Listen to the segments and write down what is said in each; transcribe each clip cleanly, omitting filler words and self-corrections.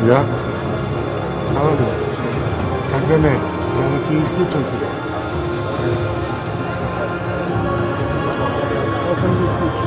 Ja, hallo. Kažeme, velký slučenci. 80.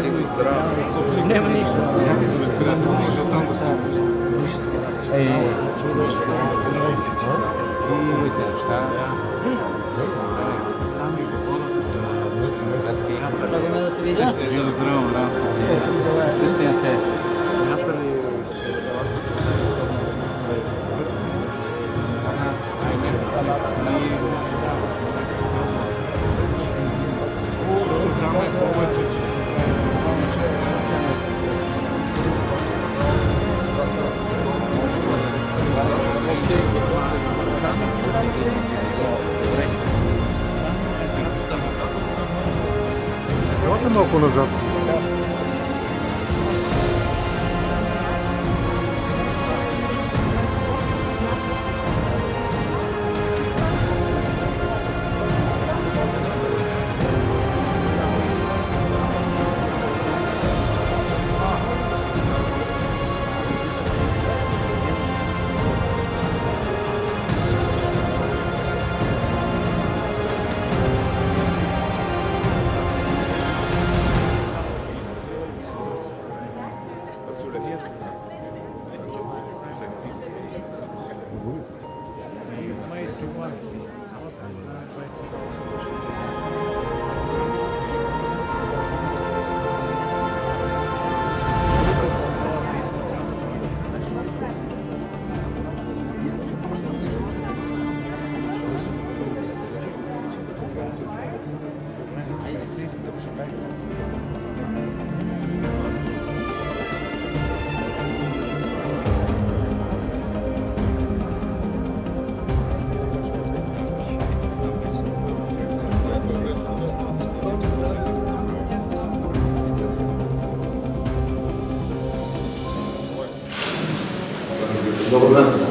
Живи и здраво. Няма нищо. Хубавите неща. Същия живо здраво, да. Същия те. Смята ли, че там е повече, че Елате малко назад. Добър ден.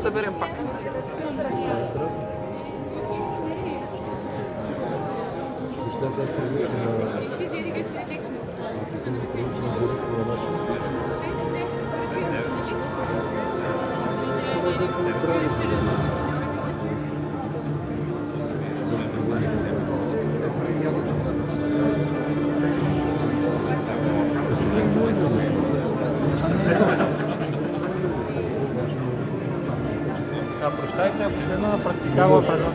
Съберем пак. Прощайте, ако се едно практикава пред нас.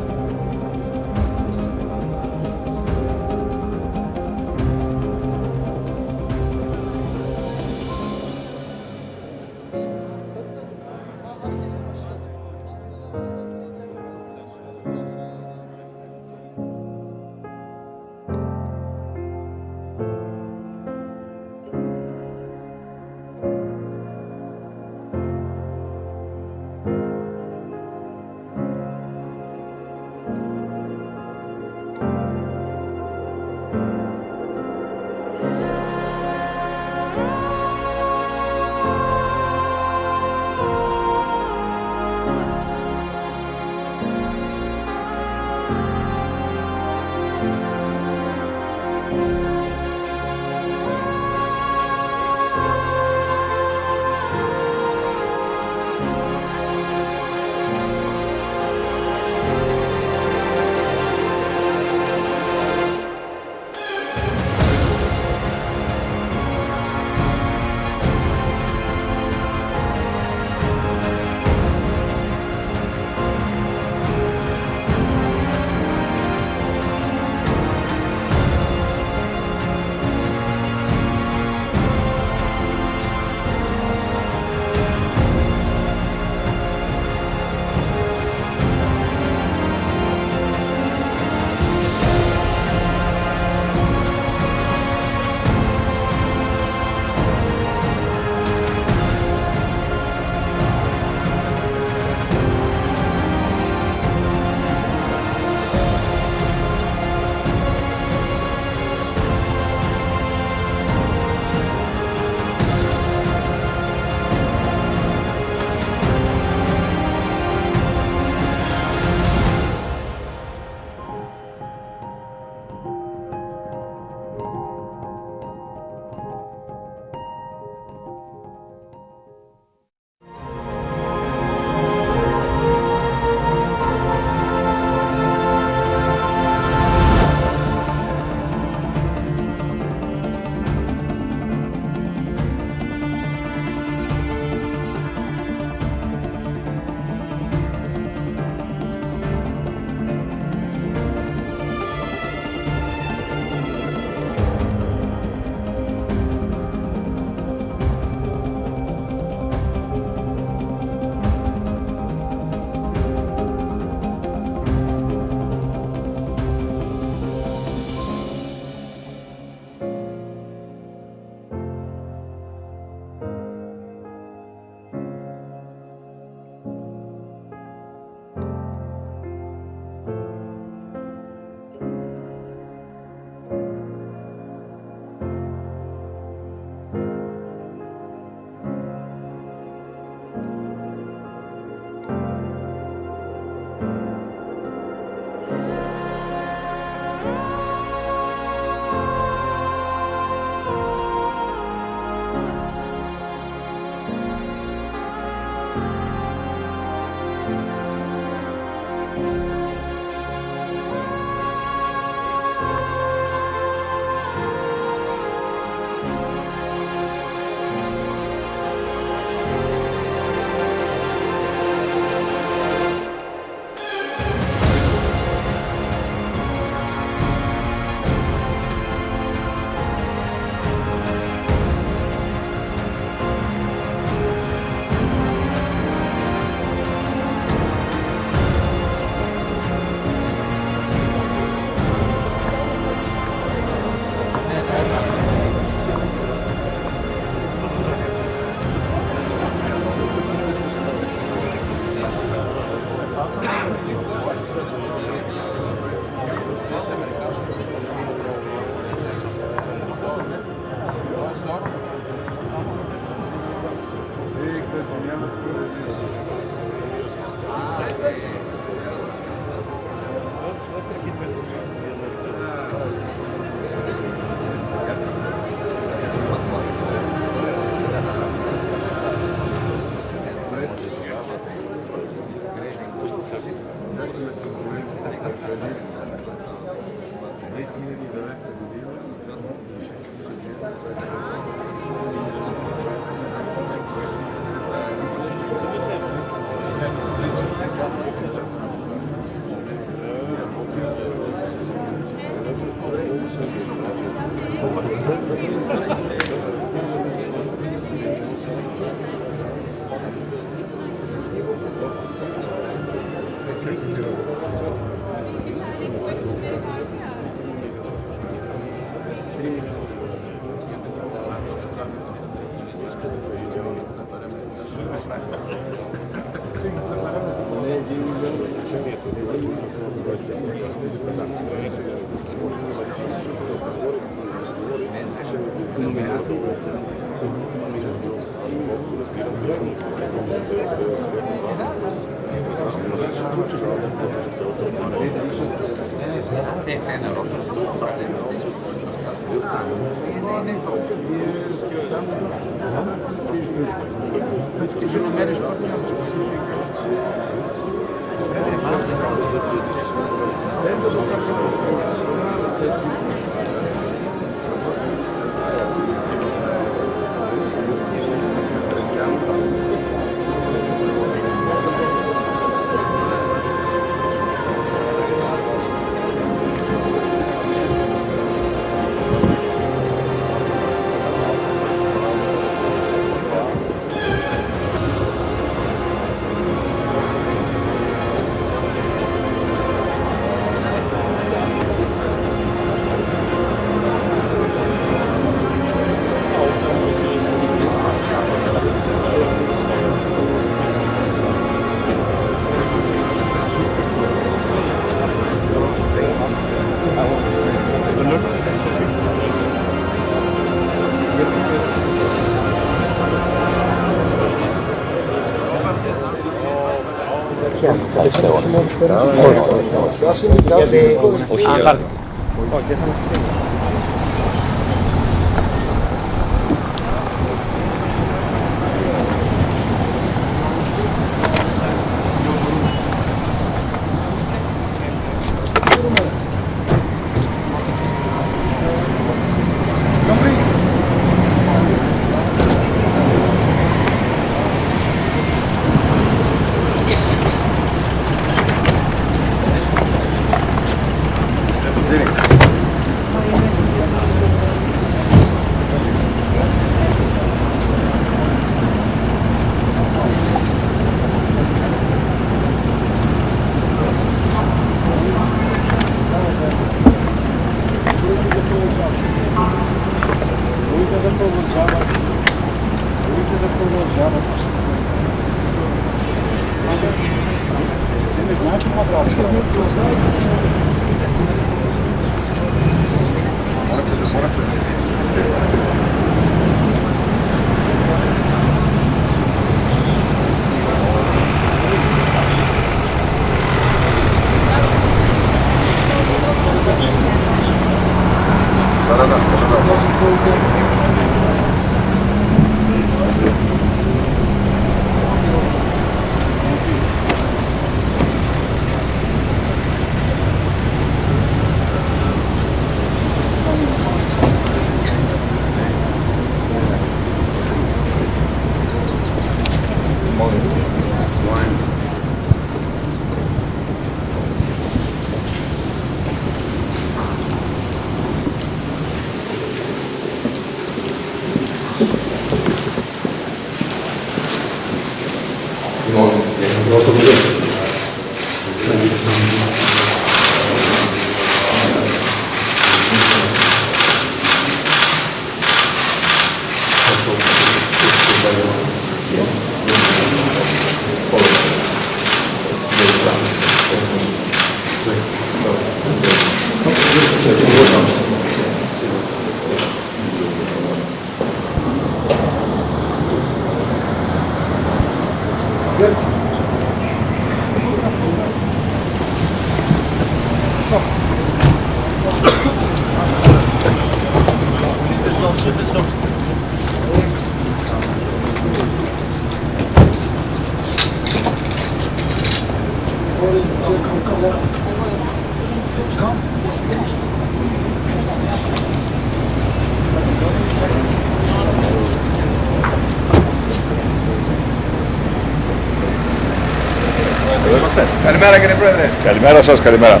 Καλημέρα κύριε Πρόεδρε. Καλημέρα σας, καλημέρα.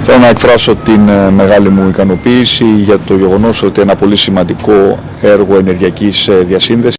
Θέλω να εκφράσω την μεγάλη μου ικανοποίηση για το γεγονός ότι ένα πολύ σημαντικό έργο ενεργειακής διασύνδεσης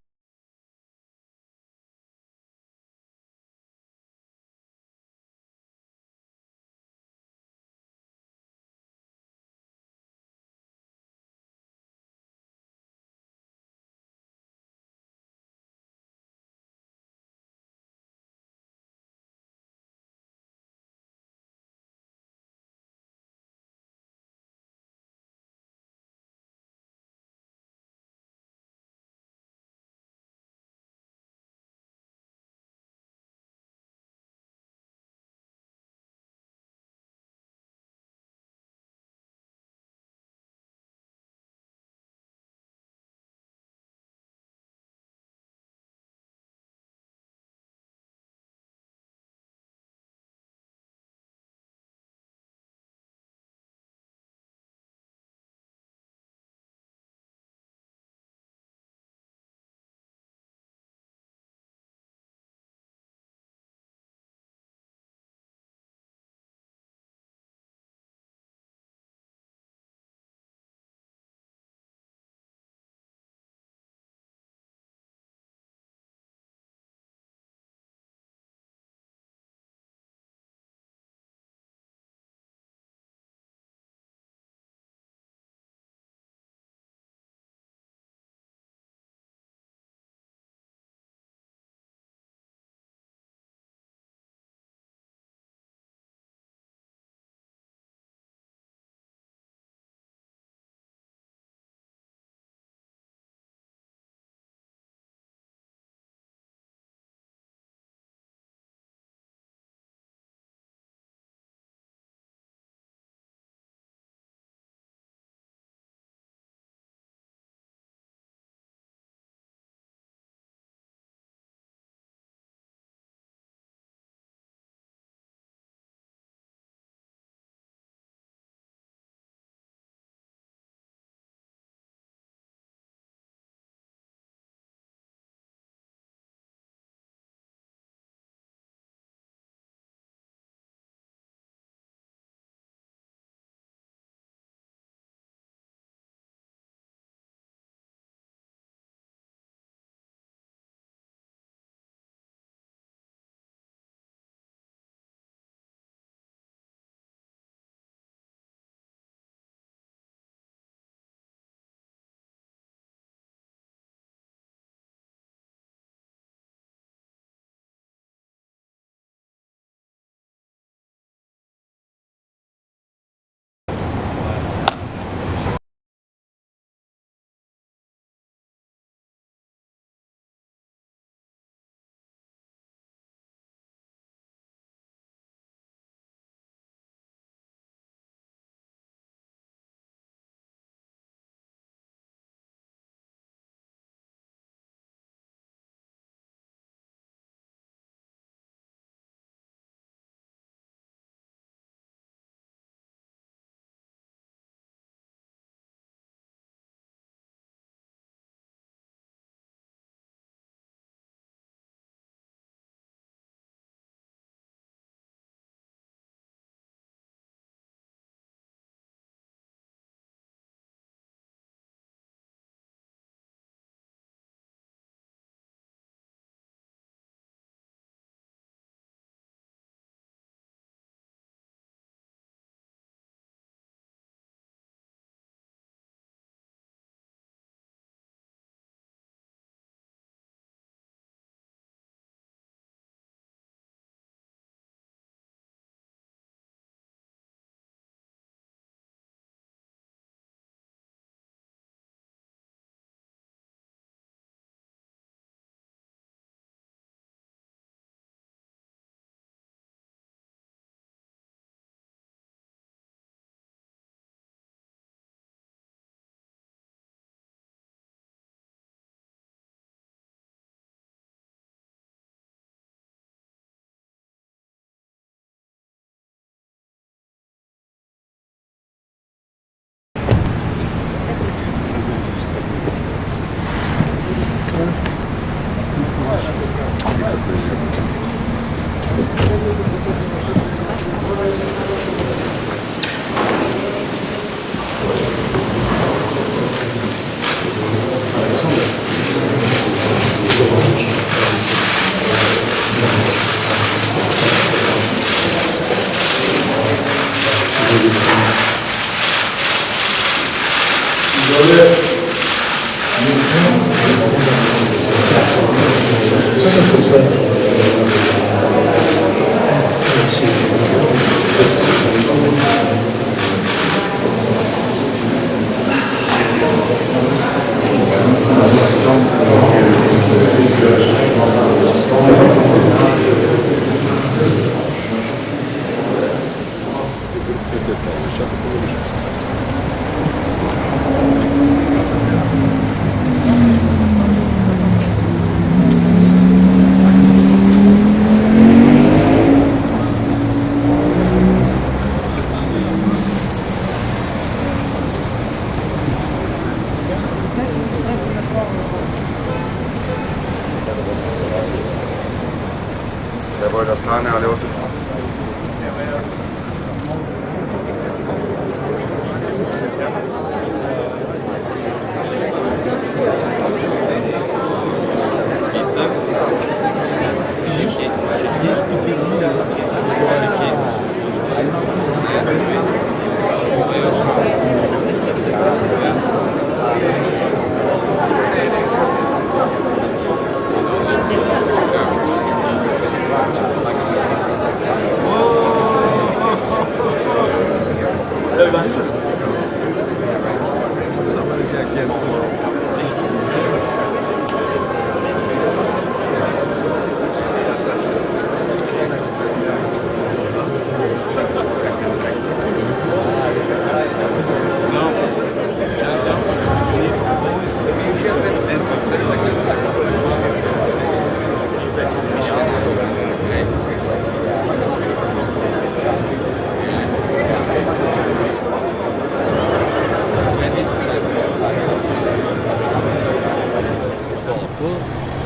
Jawohl, das Nane alle unten.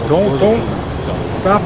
Don't stop.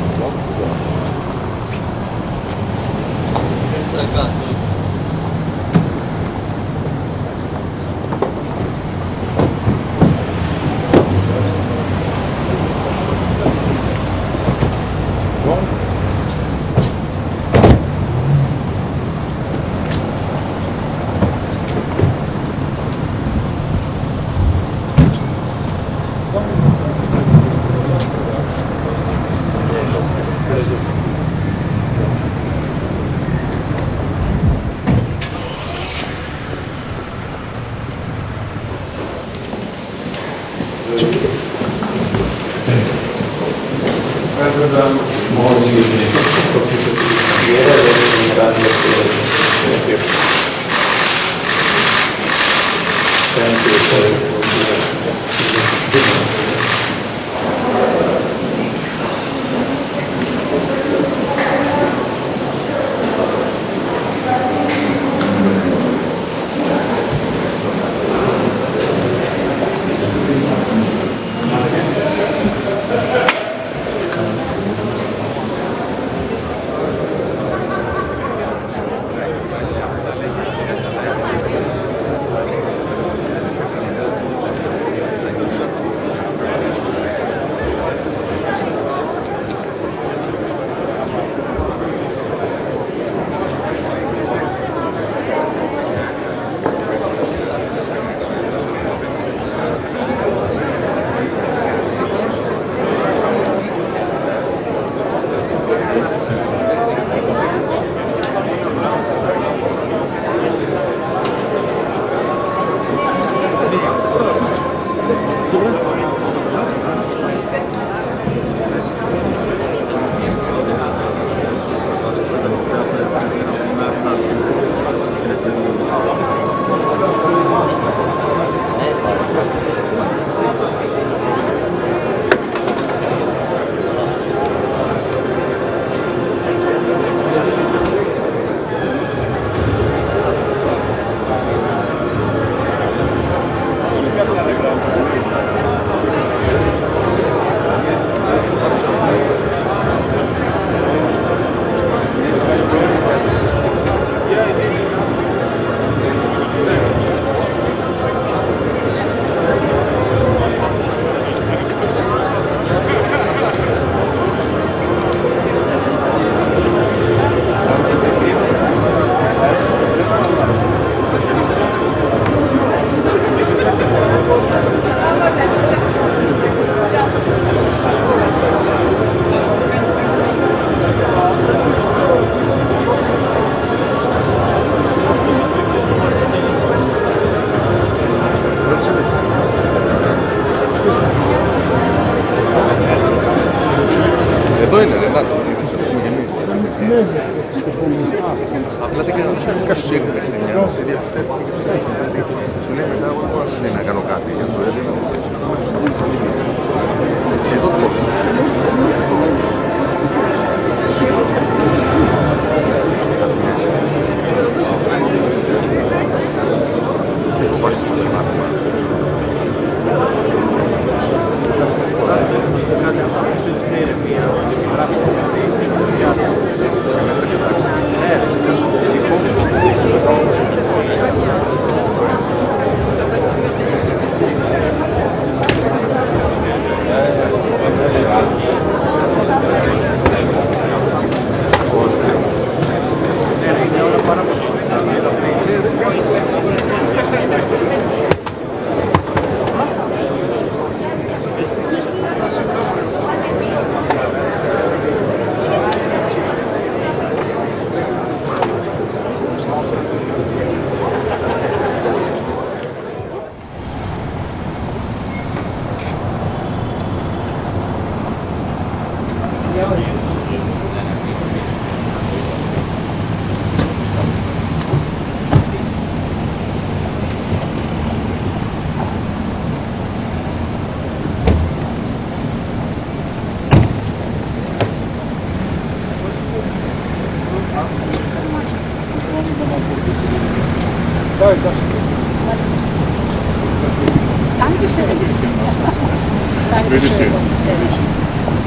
Dankeschön.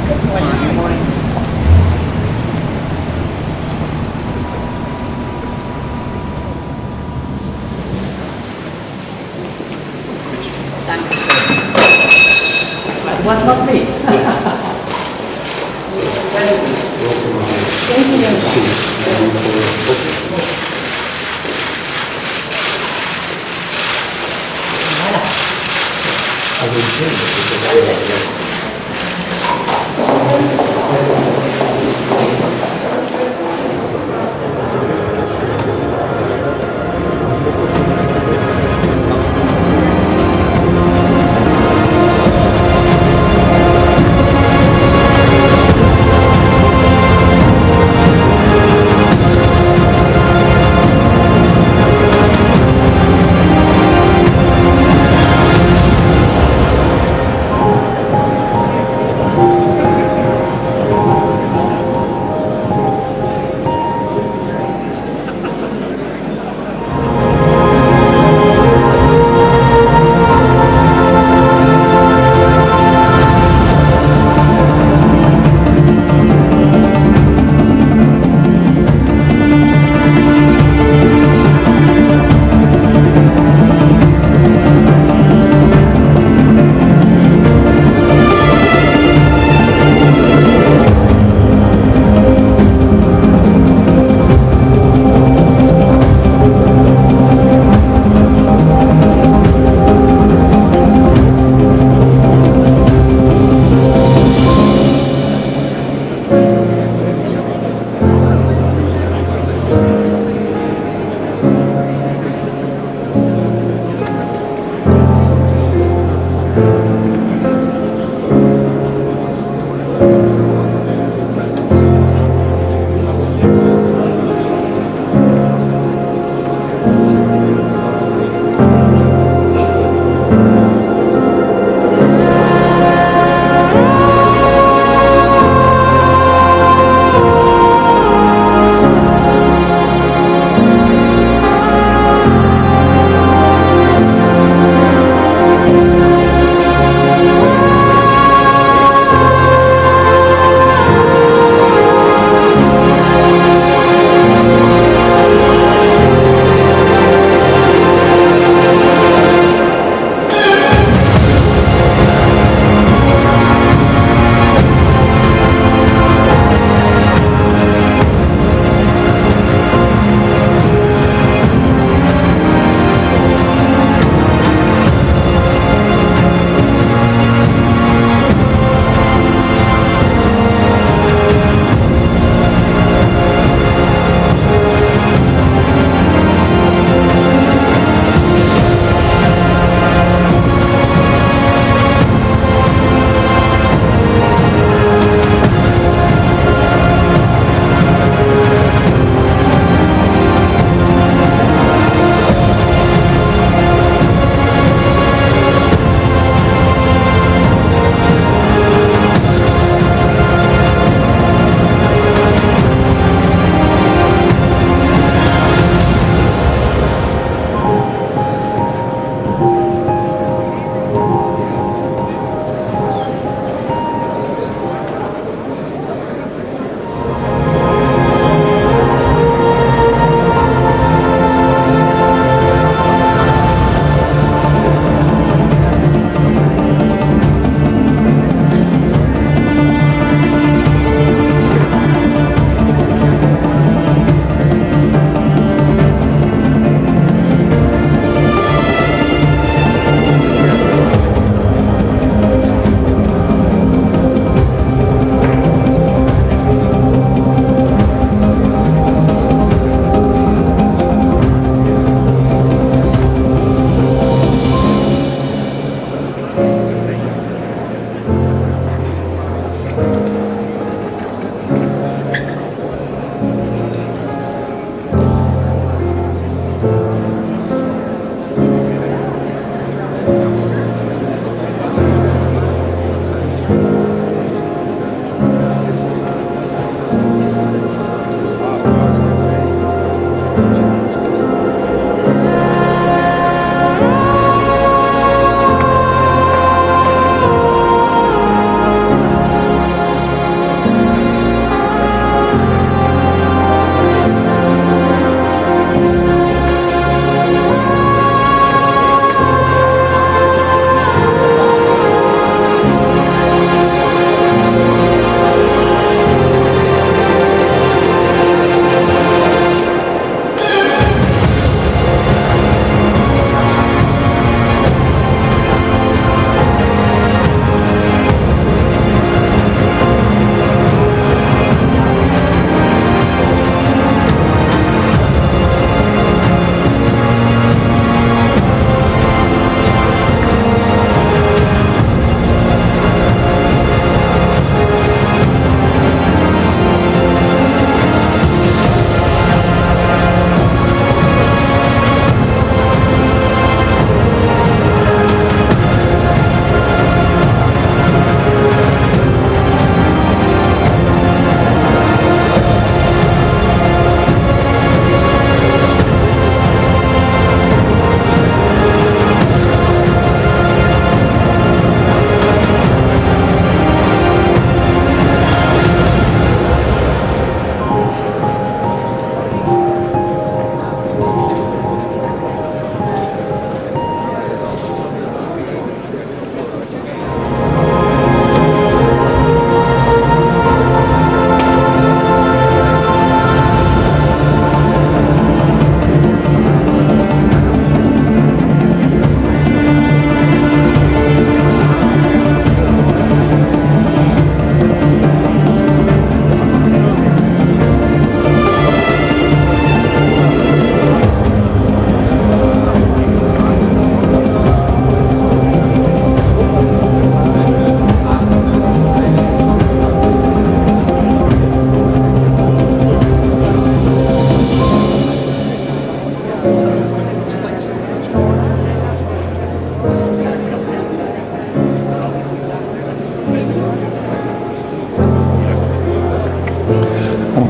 Good morning. One more please. Thank you very much.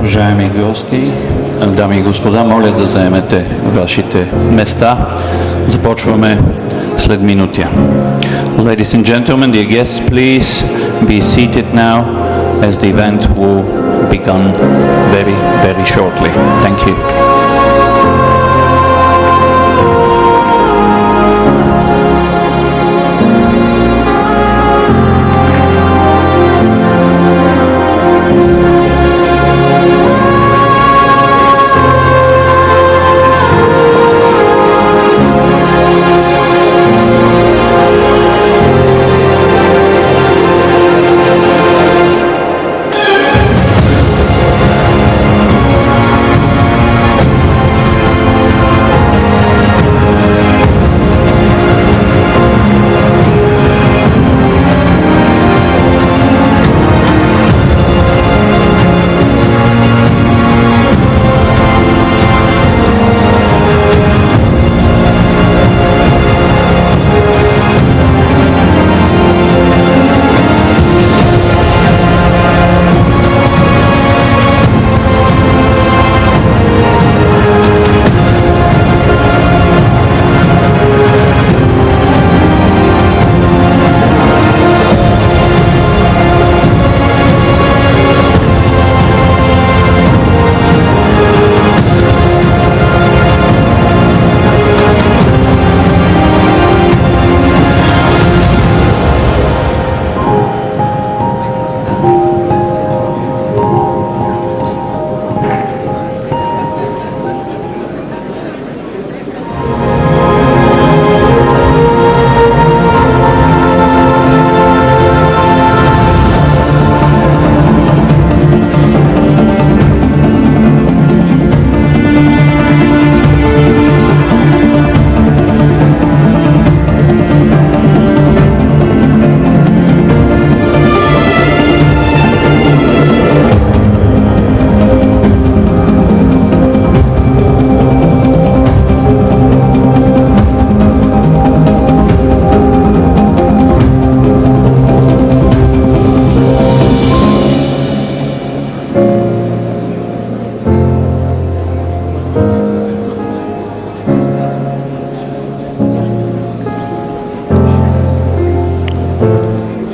Уважаеми гости, дами и господа, моля да заемете вашите места. Започваме след минути. Ladies and gentlemen, dear guests, please be seated now as the event will begin very, very shortly. Thank you.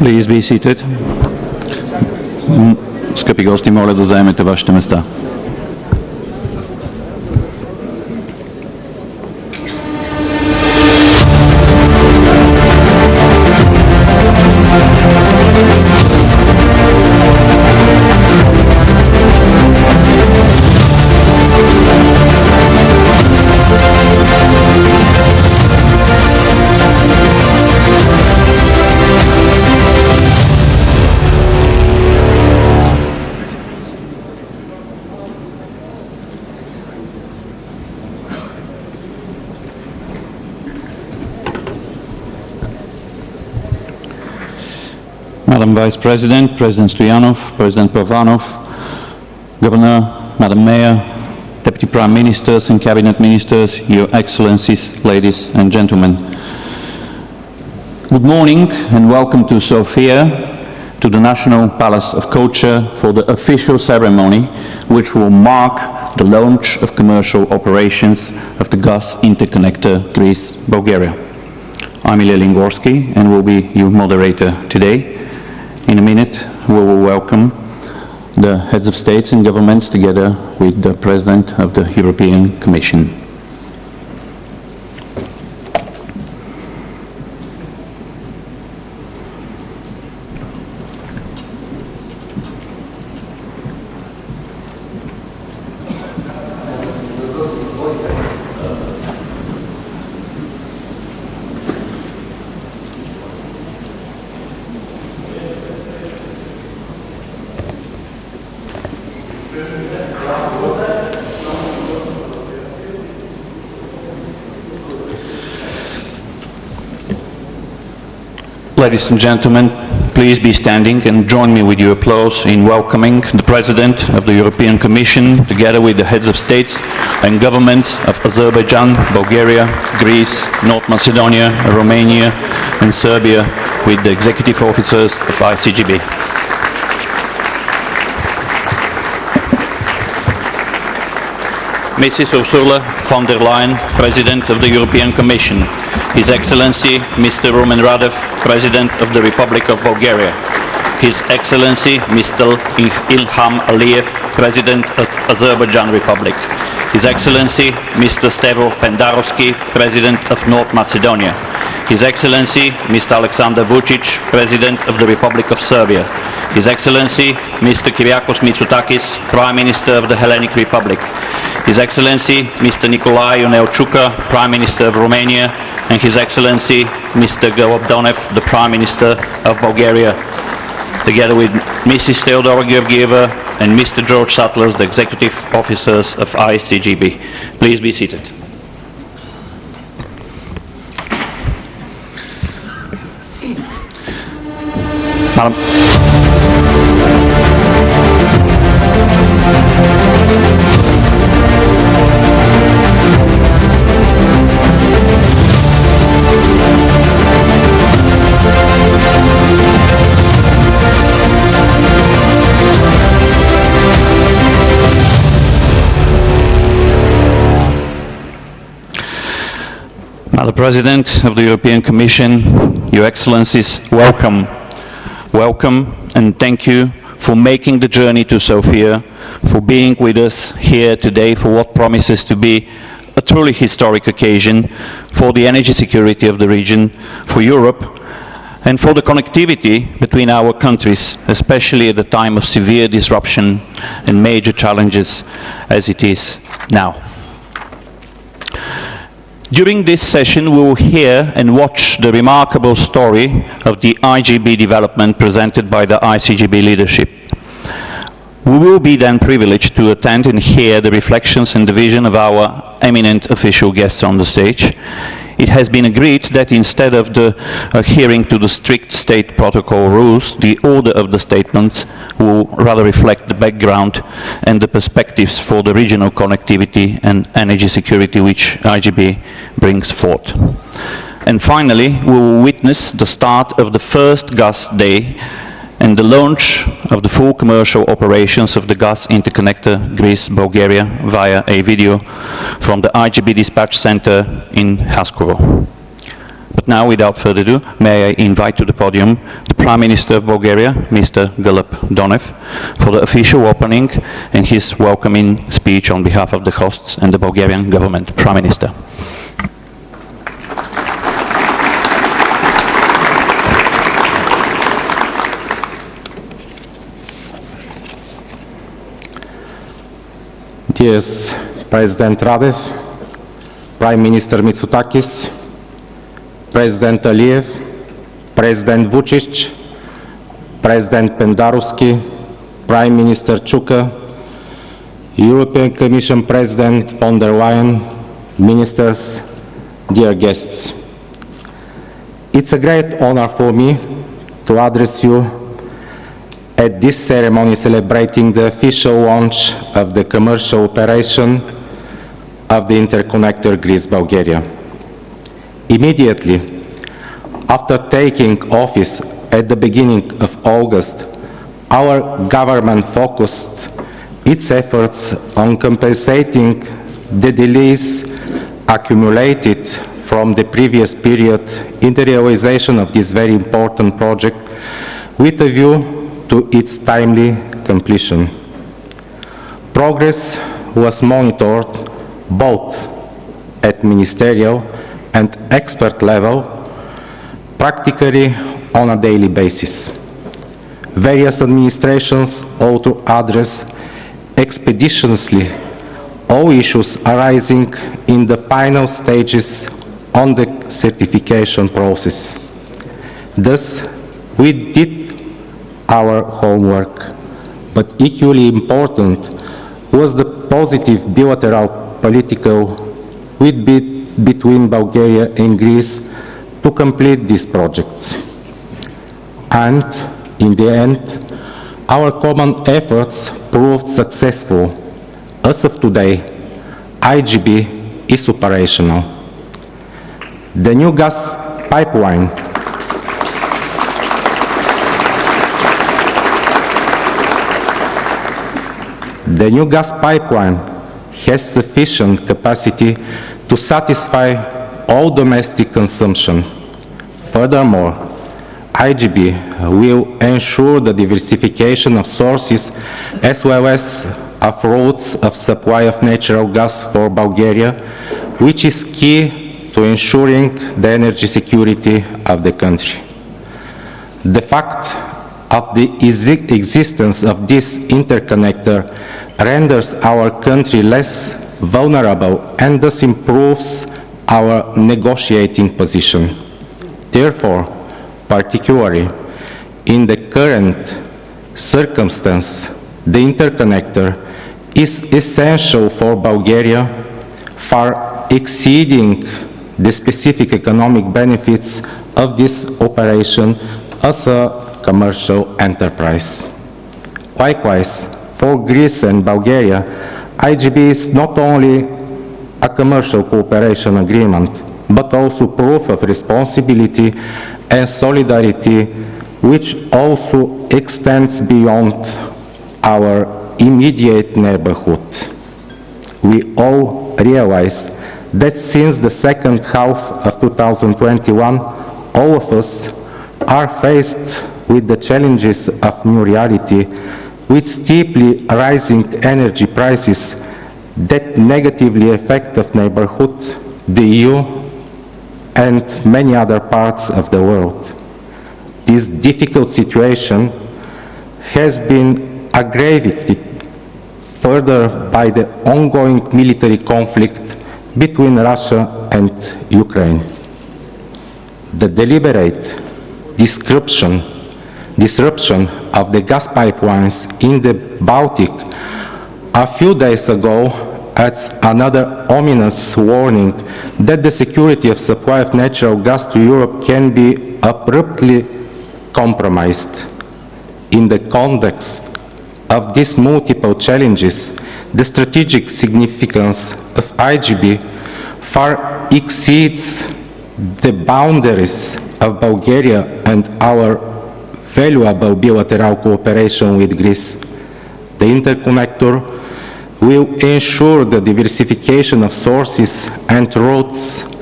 Please be seated. Скъпи гости, моля да заемете вашите места. Madam Vice President, President Stoyanov, President Pavanov, Governor, Madam Mayor, Deputy Prime Ministers and Cabinet Ministers, Your Excellencies, ladies and gentlemen. Good morning and welcome to Sofia, to the National Palace of Culture for the official ceremony which will mark the launch of commercial operations of the gas interconnector Greece-Bulgaria. I'm Ilya Lingorski and will be your moderator today. In a minute, we will welcome the heads of states and governments together with the President of the European Commission. Ladies and gentlemen, please be standing and join me with your applause in welcoming the President of the European Commission, together with the heads of states and governments of Azerbaijan, Bulgaria, Greece, North Macedonia, Romania, and Serbia, with the executive officers of ICGB. Mrs. Ursula von der Leyen, President of the European Commission, His Excellency Mr. Rumen Radev, President of the Republic of Bulgaria, His Excellency Mr. Ilham Aliyev, President of Azerbaijan Republic, His Excellency Mr. Stavro Pendarovsky, President of North Macedonia, His Excellency Mr. Alexander Vucic, President of the Republic of Serbia, His Excellency Mr. Kyriakos Mitsotakis, Prime Minister of the Hellenic Republic, His Excellency Mr. Nicolae Ioneau-Ciucă, Prime Minister of Romania, and His Excellency Mr. Golub Donev, the Prime Minister of Bulgaria, together with Mrs. Teodora Georgieva and Mr. George Sutlers, the Executive Officers of ICGB. Please be seated. Madam. Madam President of the European Commission, Your Excellencies, welcome. Welcome and thank you for making the journey to Sofia, for being with us here today for what promises to be a truly historic occasion for the energy security of the region, for Europe, and for the connectivity between our countries, especially at a time of severe disruption and major challenges as it is now. During this session, we will hear and watch the remarkable story of the IGB development presented by the ICGB leadership. We will be then privileged to attend and hear the reflections and the vision of our eminent official guests on the stage. It has been agreed that instead of adhering to the strict state protocol rules, the order of the statements will rather reflect the background and the perspectives for the regional connectivity and energy security which IGB brings forth. And finally, we will witness the start of the first gas day and the launch of the full commercial operations of the gas interconnector Greece-Bulgaria via a video from the IGB dispatch center in Haskovo. But now, without further ado, may I invite to the podium the Prime Minister of Bulgaria, Mr. Golub Donev, for the official opening and his welcoming speech on behalf of the hosts and the Bulgarian government. Prime Minister. Dear President Radev, Prime Minister Mitsotakis, President Aliyev, President Vucic, President Pendarovsky, Prime Minister Ciucă, European Commission President von der Leyen, ministers, dear guests. It's a great honor for me to address you at this ceremony celebrating the official launch of the commercial operation of the interconnector Greece-Bulgaria. Immediately after taking office at the beginning of August, our government focused its efforts on compensating the delays accumulated from the previous period in the realization of this very important project with a view to its timely completion. Progress was monitored both at ministerial and expert level, practically on a daily basis. Various administrations ought to address expeditiously all issues arising in the final stages on the certification process. Thus, we did our homework, but equally important was the positive bilateral political between Bulgaria and Greece to complete this project. And in the end, our common efforts proved successful. As of today, IGB is operational. The new gas pipeline has sufficient capacity to satisfy all domestic consumption. Furthermore, IGB will ensure the diversification of sources as well as of routes of supply of natural gas for Bulgaria, which is key to ensuring the energy security of the country. The fact of the existence of this interconnector renders our country less vulnerable and thus improves our negotiating position. Therefore, particularly in the current circumstance, the interconnector is essential for Bulgaria, far exceeding the specific economic benefits of this operation as a commercial enterprise. Likewise, for Greece and Bulgaria, IGB is not only a commercial cooperation agreement, but also proof of responsibility and solidarity, which also extends beyond our immediate neighborhood. We all realize that since the second half of 2021, all of us are faced with the challenges of new reality, with steeply rising energy prices that negatively affect the neighborhood, the EU, and many other parts of the world. This difficult situation has been aggravated further by the ongoing military conflict between Russia and Ukraine. The deliberate disruption of the gas pipelines in the Baltic a few days ago adds another ominous warning that the security of supply of natural gas to Europe can be abruptly compromised. In the context of these multiple challenges, the strategic significance of IGB far exceeds the boundaries of Bulgaria and our valuable bilateral cooperation with Greece. The interconnector will ensure the diversification of sources and routes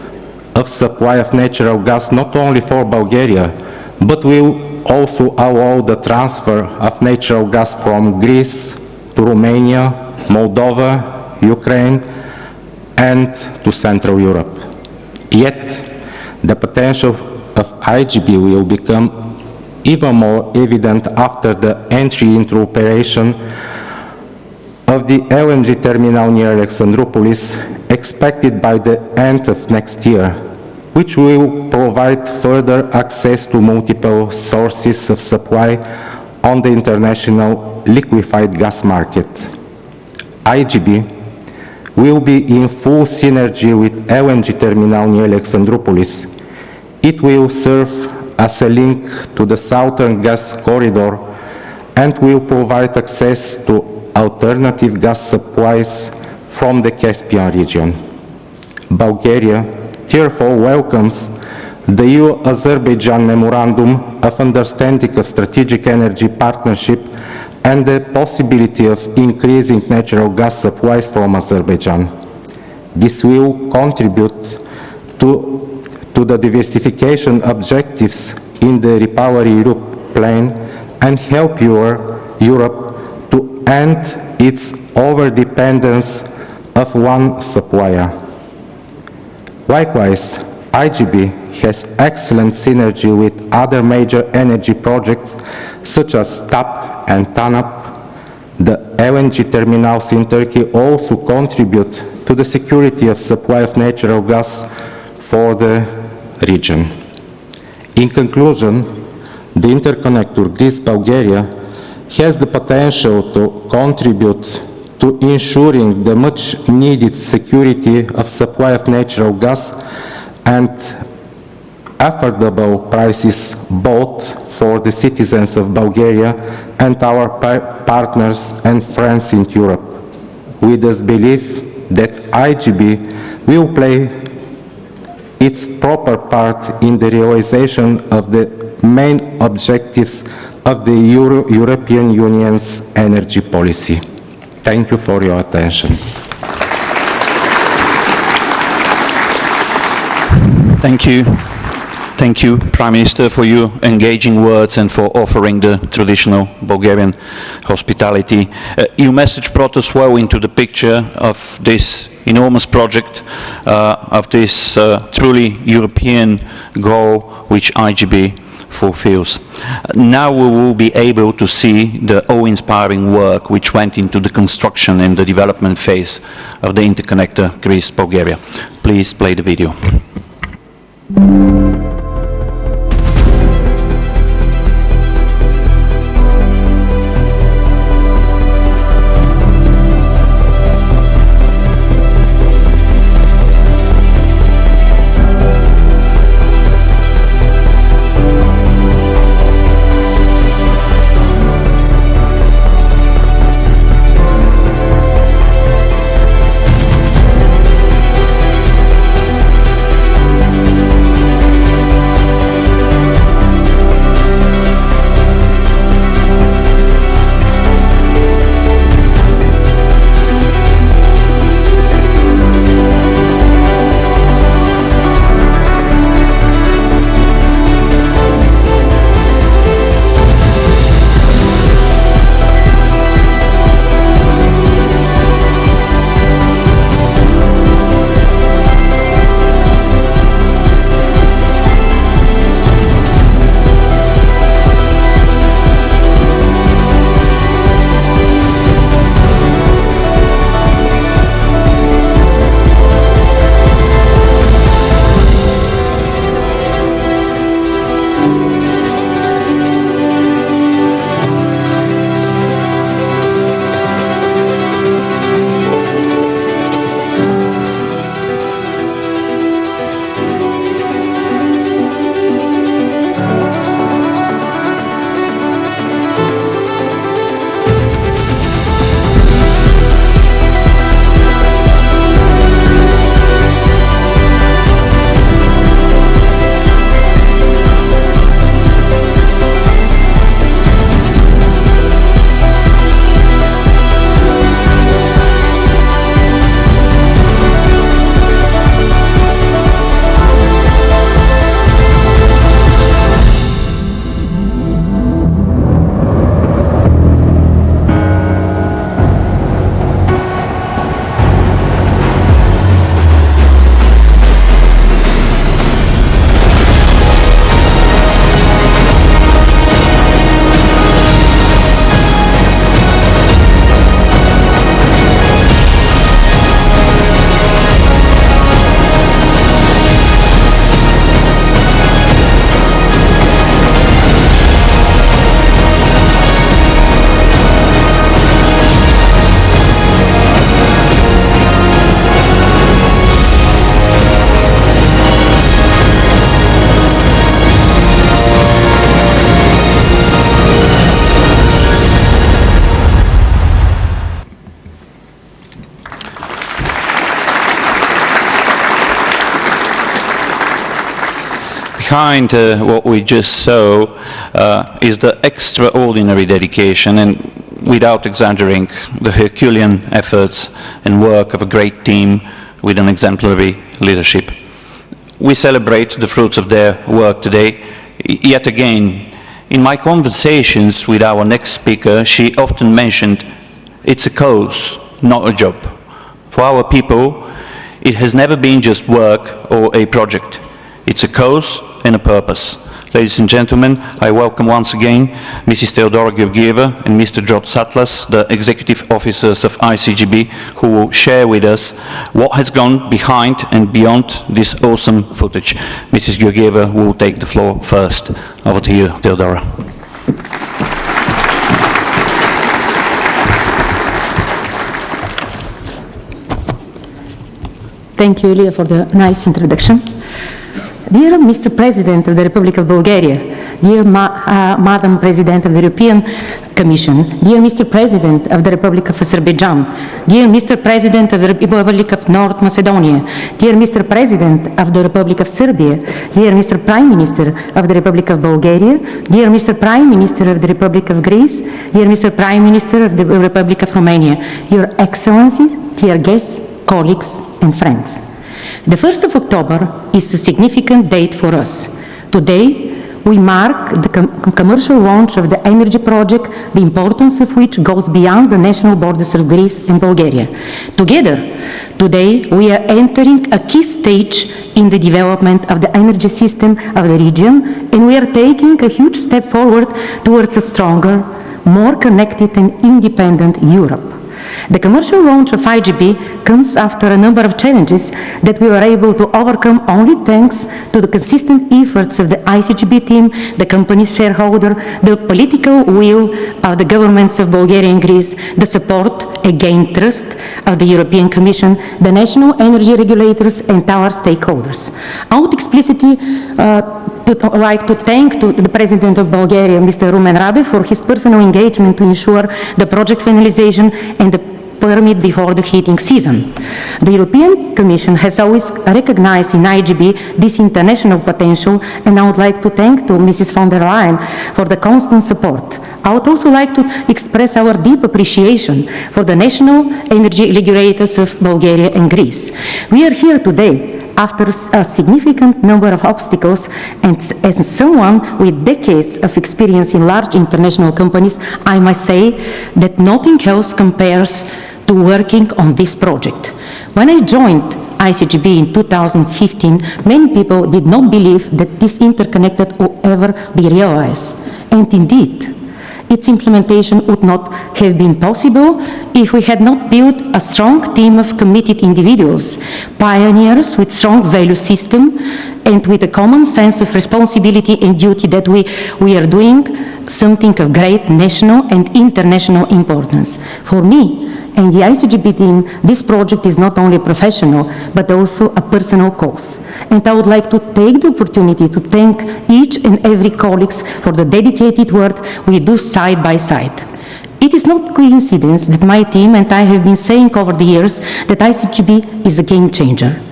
of supply of natural gas not only for Bulgaria, but will also allow the transfer of natural gas from Greece to Romania, Moldova, Ukraine, and to Central Europe. Yet, the potential of IGB will become even more evident after the entry into operation of the LNG terminal near Alexandroupolis, expected by the end of next year, which will provide further access to multiple sources of supply on the international liquefied gas market. IGB will be in full synergy with LNG terminal near Alexandroupolis. It will serve as a link to the southern gas corridor and will provide access to alternative gas supplies from the Caspian region. Bulgaria therefore welcomes the EU-Azerbaijan Memorandum of Understanding of Strategic Energy Partnership and the possibility of increasing natural gas supplies from Azerbaijan. This will contribute to the diversification objectives in the Repower Europe plan and help Europe to end its overdependence of one supplier. Likewise, IGB has excellent synergy with other major energy projects such as TAP and TANAP. The LNG terminals in Turkey also contribute to the security of supply of natural gas for the region. In conclusion, the interconnector Greece-Bulgaria has the potential to contribute to ensuring the much needed security of supply of natural gas and affordable prices both for the citizens of Bulgaria and our partners and friends in Europe. We thus believe that IGB will play its proper part in the realization of the main objectives of the European Union's energy policy. Thank you for your attention. Thank you. Thank you, Prime Minister, for your engaging words and for offering the traditional Bulgarian hospitality. Your message brought us well into the picture of this enormous project, of this truly European goal which IGB fulfills. Now we will be able to see the awe-inspiring work which went into the construction and the development phase of the interconnector Greece-Bulgaria. Please play the video. Behind what we just saw is the extraordinary dedication and, without exaggerating, the Herculean efforts and work of a great team with an exemplary leadership. We celebrate the fruits of their work today. Yet again, in my conversations with our next speaker, she often mentioned, it's a cause, not a job. For our people, it has never been just work or a project. It's a cause and a purpose. Ladies and gentlemen, I welcome once again Mrs. Theodora Georgieva and Mr. George Satlas, the executive officers of ICGB, who will share with us what has gone behind and beyond this awesome footage. Mrs. Georgieva will take the floor first. Over to you, Theodora. Thank you, Ilya, for the nice introduction. Dear Mr. President of the Republic of Bulgaria, dear Madam President of the European Commission, dear Mr. President of the Republic of Azerbaijan, dear Mr. President of the Republic of North Macedonia, dear Mr. President of the Republic of Serbia, dear Mr. Prime Minister of the Republic of Bulgaria, dear Mr. Prime Minister of the Republic of Greece, dear Mr. Prime Minister of the Republic of Romania, Your Excellencies, dear guests, colleagues and friends. The 1st of October is a significant date for us. Today, we mark the commercial launch of the energy project, the importance of which goes beyond the national borders of Greece and Bulgaria. Together, today, we are entering a key stage in the development of the energy system of the region, and we are taking a huge step forward towards a stronger, more connected and independent Europe. The commercial launch of IGB comes after a number of challenges that we were able to overcome only thanks to the consistent efforts of the ICGB team, the company's shareholder, the political will of the governments of Bulgaria and Greece, the support, again trust, of the European Commission, the national energy regulators and our stakeholders. I would explicitly like to thank the President of Bulgaria, Mr. Rumen Radev, for his personal engagement to ensure the project finalization and the permit before the heating season. The European Commission has always recognized in IGB this international potential, and I would like to thank to Mrs. von der Leyen for the constant support. I would also like to express our deep appreciation for the national energy regulators of Bulgaria and Greece. We are here today after a significant number of obstacles, and as someone with decades of experience in large international companies, I must say that nothing else compares to working on this project. When I joined ICGB in 2015, many people did not believe that this interconnected would ever be realized. And indeed, its implementation would not have been possible if we had not built a strong team of committed individuals, pioneers with strong value system and with a common sense of responsibility and duty that we are doing something of great national and international importance. For me and the ICGB team, this project is not only professional, but also a personal cause. And I would like to take the opportunity to thank each and every colleague for the dedicated work we do side by side. It is not coincidence that my team and I have been saying over the years that ICGB is a game changer.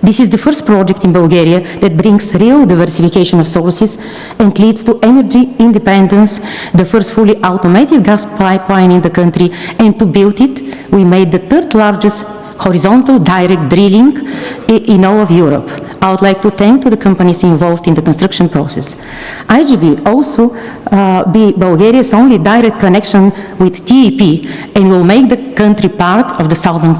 This is the first project in Bulgaria that brings real diversification of sources and leads to energy independence, the first fully automated gas pipeline in the country, and to build it, we made the third largest horizontal direct drilling in all of Europe. I would like to thank to the companies involved in the construction process. IGB also be Bulgaria's only direct connection with TAP and will make the country part of the Southern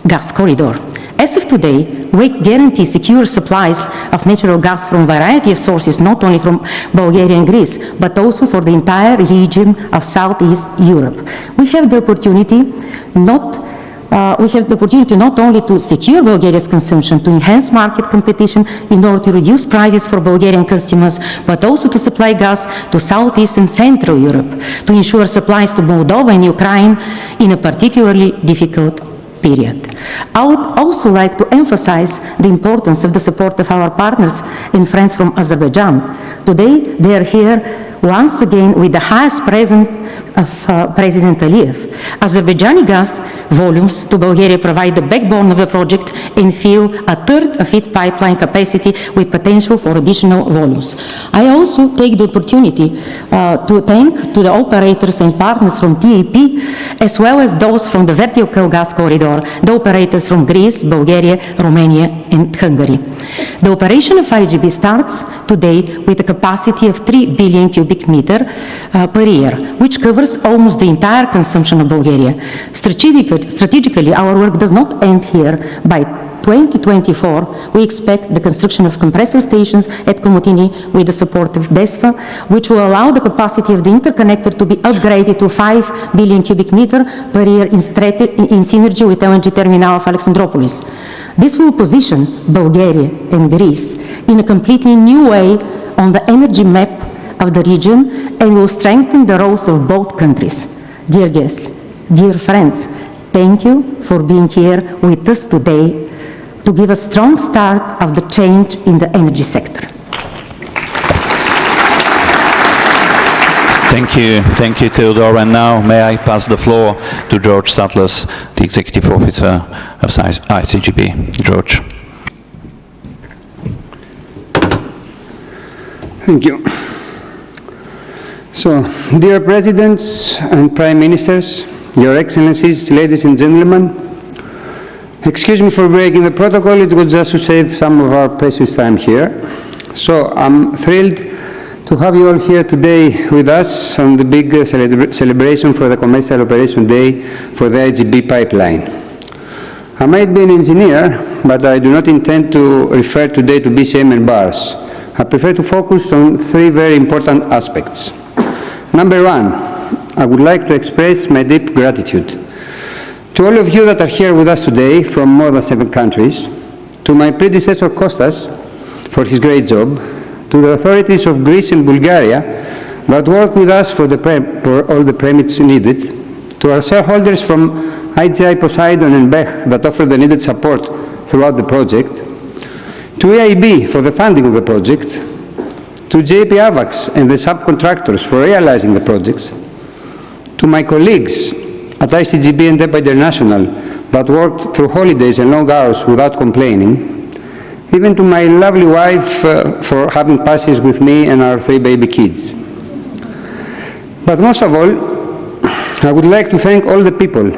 Gas Corridor. As of today, we guarantee secure supplies of natural gas from a variety of sources, not only from Bulgaria and Greece, but also for the entire region of Southeast Europe. We have the opportunity not only to secure Bulgaria's consumption, to enhance market competition in order to reduce prices for Bulgarian customers, but also to supply gas to Southeast and Central Europe, to ensure supplies to Moldova and Ukraine in a particularly difficult period. I would also like to emphasize the importance of the support of our partners and friends from Azerbaijan. Today, they are here once again with the highest presence of President Aliyev. Azerbaijani gas volumes to Bulgaria provide the backbone of the project and fill a third of its pipeline capacity with potential for additional volumes. I also take the opportunity to thank to the operators and partners from TAP, as well as those from the vertical gas corridor, the operators from Greece, Bulgaria, Romania, and Hungary. The operation of IGB starts today with a capacity of 3 billion cubic meter per year, which covers almost the entire consumption of Bulgaria. Strategically, our work does not end here. By 2024, we expect the construction of compressor stations at Komotini with the support of DESFA, which will allow the capacity of the interconnector to be upgraded to 5 billion cubic meter per year in synergy with LNG terminal of Alexandroupolis. This will position Bulgaria and Greece in a completely new way on the energy map of the region and will strengthen the roles of both countries. Dear guests, dear friends, thank you for being here with us today to give a strong start of the change in the energy sector. Thank you, Theodore. And now may I pass the floor to George Sattler, the Executive Officer of ICGB. George. Thank you. So, dear Presidents and Prime Ministers, Your Excellencies, ladies and gentlemen, Excuse me for breaking the protocol, it was just to save some of our precious time here. So I'm thrilled to have you all here today with us on the big celebration for the Commercial Operation Day for the IGB pipeline. I might be an engineer, but I do not intend to refer today to BCM and bars. I prefer to focus on three very important aspects. Number one, I would like to express my deep gratitude to all of you that are here with us today from more than 7 countries, to my predecessor Kostas for his great job, to the authorities of Greece and Bulgaria that worked with us for all the permits needed, to our shareholders from IGI Poseidon and BEH that offered the needed support throughout the project, to EIB for the funding of the project, to JP AVAX and the subcontractors for realizing the projects, to my colleagues at ICGB and DEPA International that worked through holidays and long hours without complaining, even to my lovely wife for having passes with me and our 3 baby kids. But most of all, I would like to thank all the people,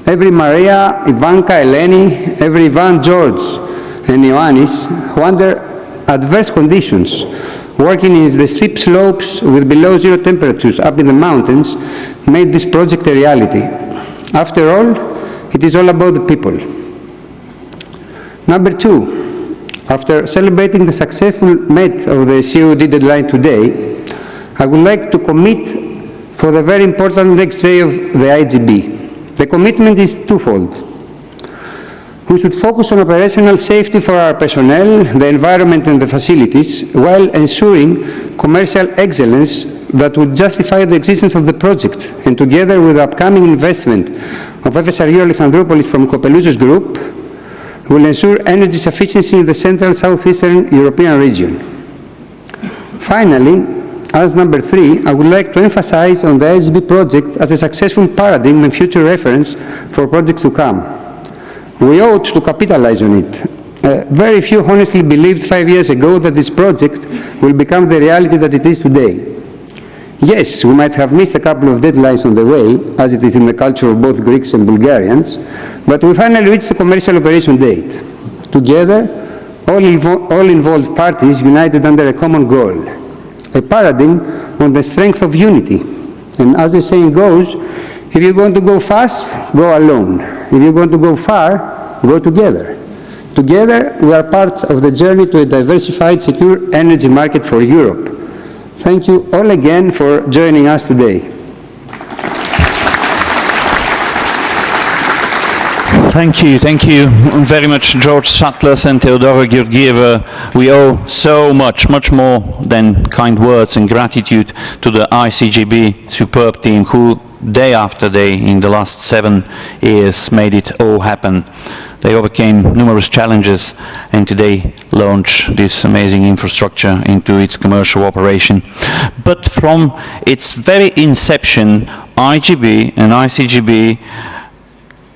every Maria, Ivanka, Eleni, every Ivan, George, and Ioannis, who under adverse conditions, working in the steep slopes with below 0 temperatures up in the mountains, made this project a reality. After all, it is all about the people. Number 2, after celebrating the successful meet of the COD deadline today, I would like to commit for the very important next day of the IGB. The commitment is twofold. We should focus on operational safety for our personnel, the environment and the facilities, while ensuring commercial excellence that would justify the existence of the project, and together with the upcoming investment of FSRU Alexandroupolis from Copelousis Group, will ensure energy sufficiency in the central southeastern European region. Finally, as number 3, I would like to emphasize on the IGB project as a successful paradigm and future reference for projects to come. We ought to capitalize on it. Very few honestly believed 5 years ago that this project will become the reality that it is today. Yes, we might have missed a couple of deadlines on the way, as it is in the culture of both Greeks and Bulgarians, but we finally reached the commercial operation date. Together, all involved parties united under a common goal, a paradigm on the strength of unity. And as the saying goes, if you're going to go fast, go alone. If you're going to go far, go together. Together, we are part of the journey to a diversified, secure energy market for Europe. Thank you all again for joining us today. Thank you very much, George Sattlas and Theodora Georgieva. We owe so much more than kind words and gratitude to the ICGB superb team who, day after day, in the last 7 years, made it all happen. They overcame numerous challenges and today launch this amazing infrastructure into its commercial operation. But from its very inception, IGB and ICGB,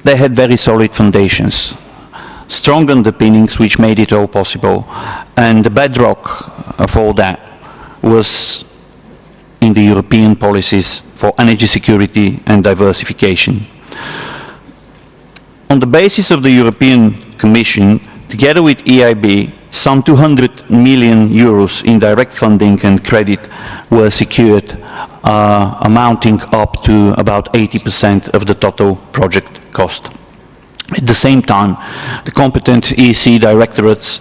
they had very solid foundations, strong underpinnings which made it all possible. And the bedrock of all that was in the European policies for energy security and diversification. On the basis of the European Commission, together with EIB, some 200 million euros in direct funding and credit were secured, amounting up to about 80% of the total project cost. At the same time, the competent EC directorates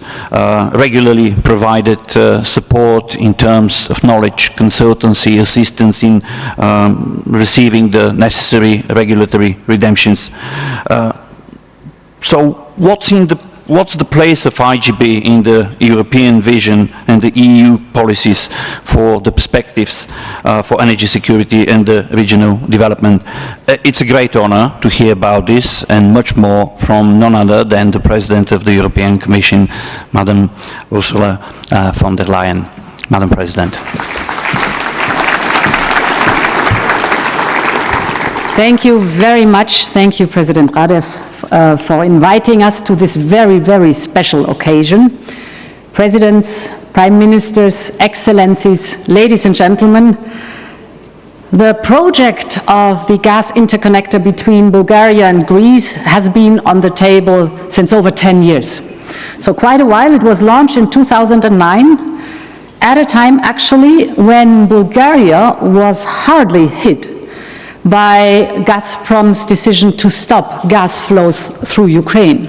regularly provided support in terms of knowledge, consultancy, assistance in receiving the necessary regulatory redemptions. So what's the place of IGB in the European vision and the EU policies for the perspectives for energy security and the regional development? It's a great honor to hear about this and much more from none other than the President of the European Commission, Madam Ursula von der Leyen. Madam President. Thank you very much. Thank you, President Radev, for inviting us to this very, very special occasion. Presidents, Prime Ministers, Excellencies, ladies and gentlemen, The project of the gas interconnector between Bulgaria and Greece has been on the table since over 10 years. So quite a while. It was launched in 2009, at a time actually when Bulgaria was hardly hit by Gazprom's decision to stop gas flows through Ukraine.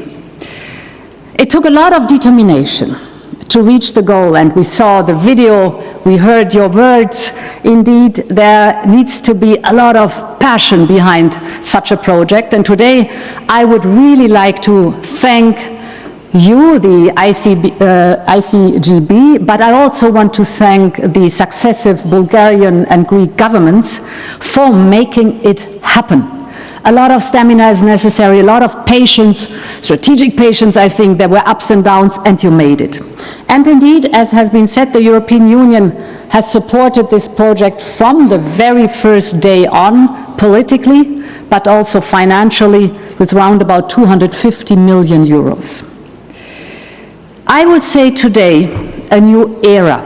It took a lot of determination to reach the goal, and we saw the video, we heard your words. Indeed, there needs to be a lot of passion behind such a project, and today I would really like to thank you, the ICGB, but I also want to thank the successive Bulgarian and Greek governments for making it happen. A lot of stamina is necessary, a lot of patience, strategic patience. I think there were ups and downs, and you made it. And indeed, as has been said, the European Union has supported this project from the very first day on, politically, but also financially, with round about 250 million euros. I would say today a new era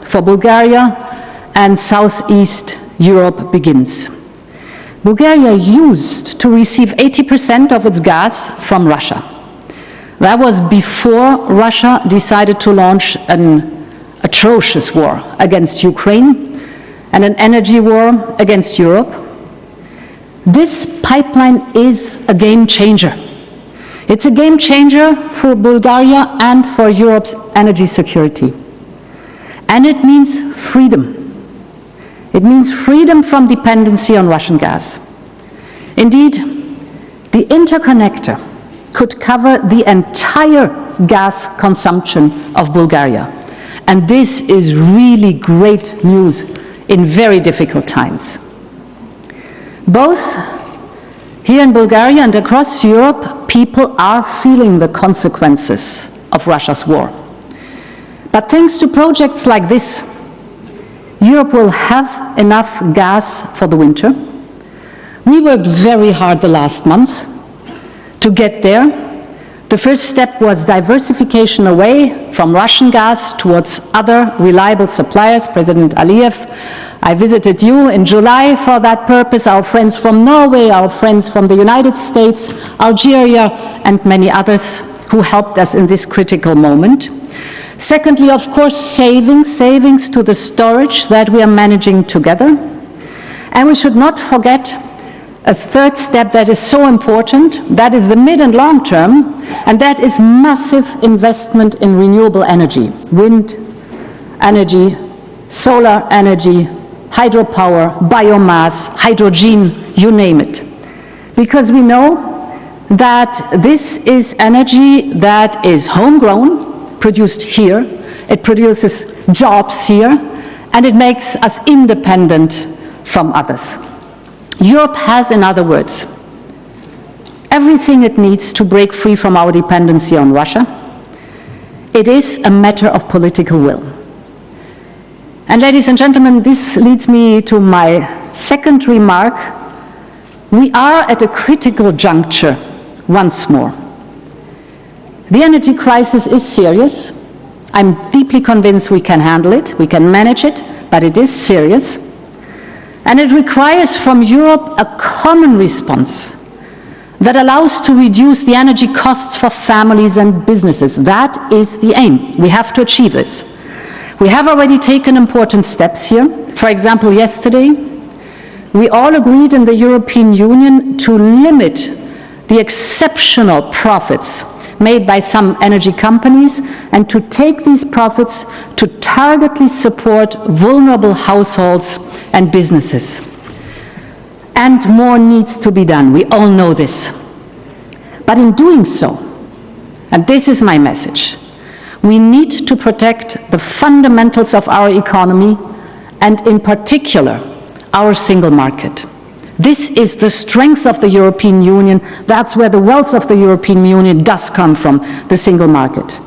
for Bulgaria and Southeast Europe begins. Bulgaria used to receive 80% of its gas from Russia. That was before Russia decided to launch an atrocious war against Ukraine and an energy war against Europe. This pipeline is a game changer. It's a game changer for Bulgaria and for Europe's energy security. And it means freedom. It means freedom from dependency on Russian gas. Indeed, the interconnector could cover the entire gas consumption of Bulgaria. And this is really great news in very difficult times. Both here in Bulgaria and across Europe, people are feeling the consequences of Russia's war. But thanks to projects like this, Europe will have enough gas for the winter. We worked very hard the last month to get there. The first step was diversification away from Russian gas towards other reliable suppliers. President Aliyev, I visited you in July for that purpose, our friends from Norway, our friends from the United States, Algeria, and many others who helped us in this critical moment. Secondly, of course, savings to the storage that we are managing together. And we should not forget a third step that is so important, that is the mid and long term, and that is massive investment in renewable energy, wind energy, solar energy, hydropower, biomass, hydrogen, you name it. Because we know that this is energy that is homegrown, produced here, it produces jobs here, and it makes us independent from others. Europe has, in other words, everything it needs to break free from our dependency on Russia. It is a matter of political will. And ladies and gentlemen, this leads me to my second remark. We are at a critical juncture once more. The energy crisis is serious. I'm deeply convinced we can handle it, we can manage it, but it is serious. And it requires from Europe a common response that allows to reduce the energy costs for families and businesses. That is the aim. We have to achieve this. We have already taken important steps here. For example, yesterday, we all agreed in the European Union to limit the exceptional profits made by some energy companies and to take these profits to targetedly support vulnerable households and businesses. And more needs to be done. We all know this. But in doing so, and this is my message, we need to protect the fundamentals of our economy and in particular our single market. This is the strength of the European Union. That's where the wealth of the European Union does come from, the single market.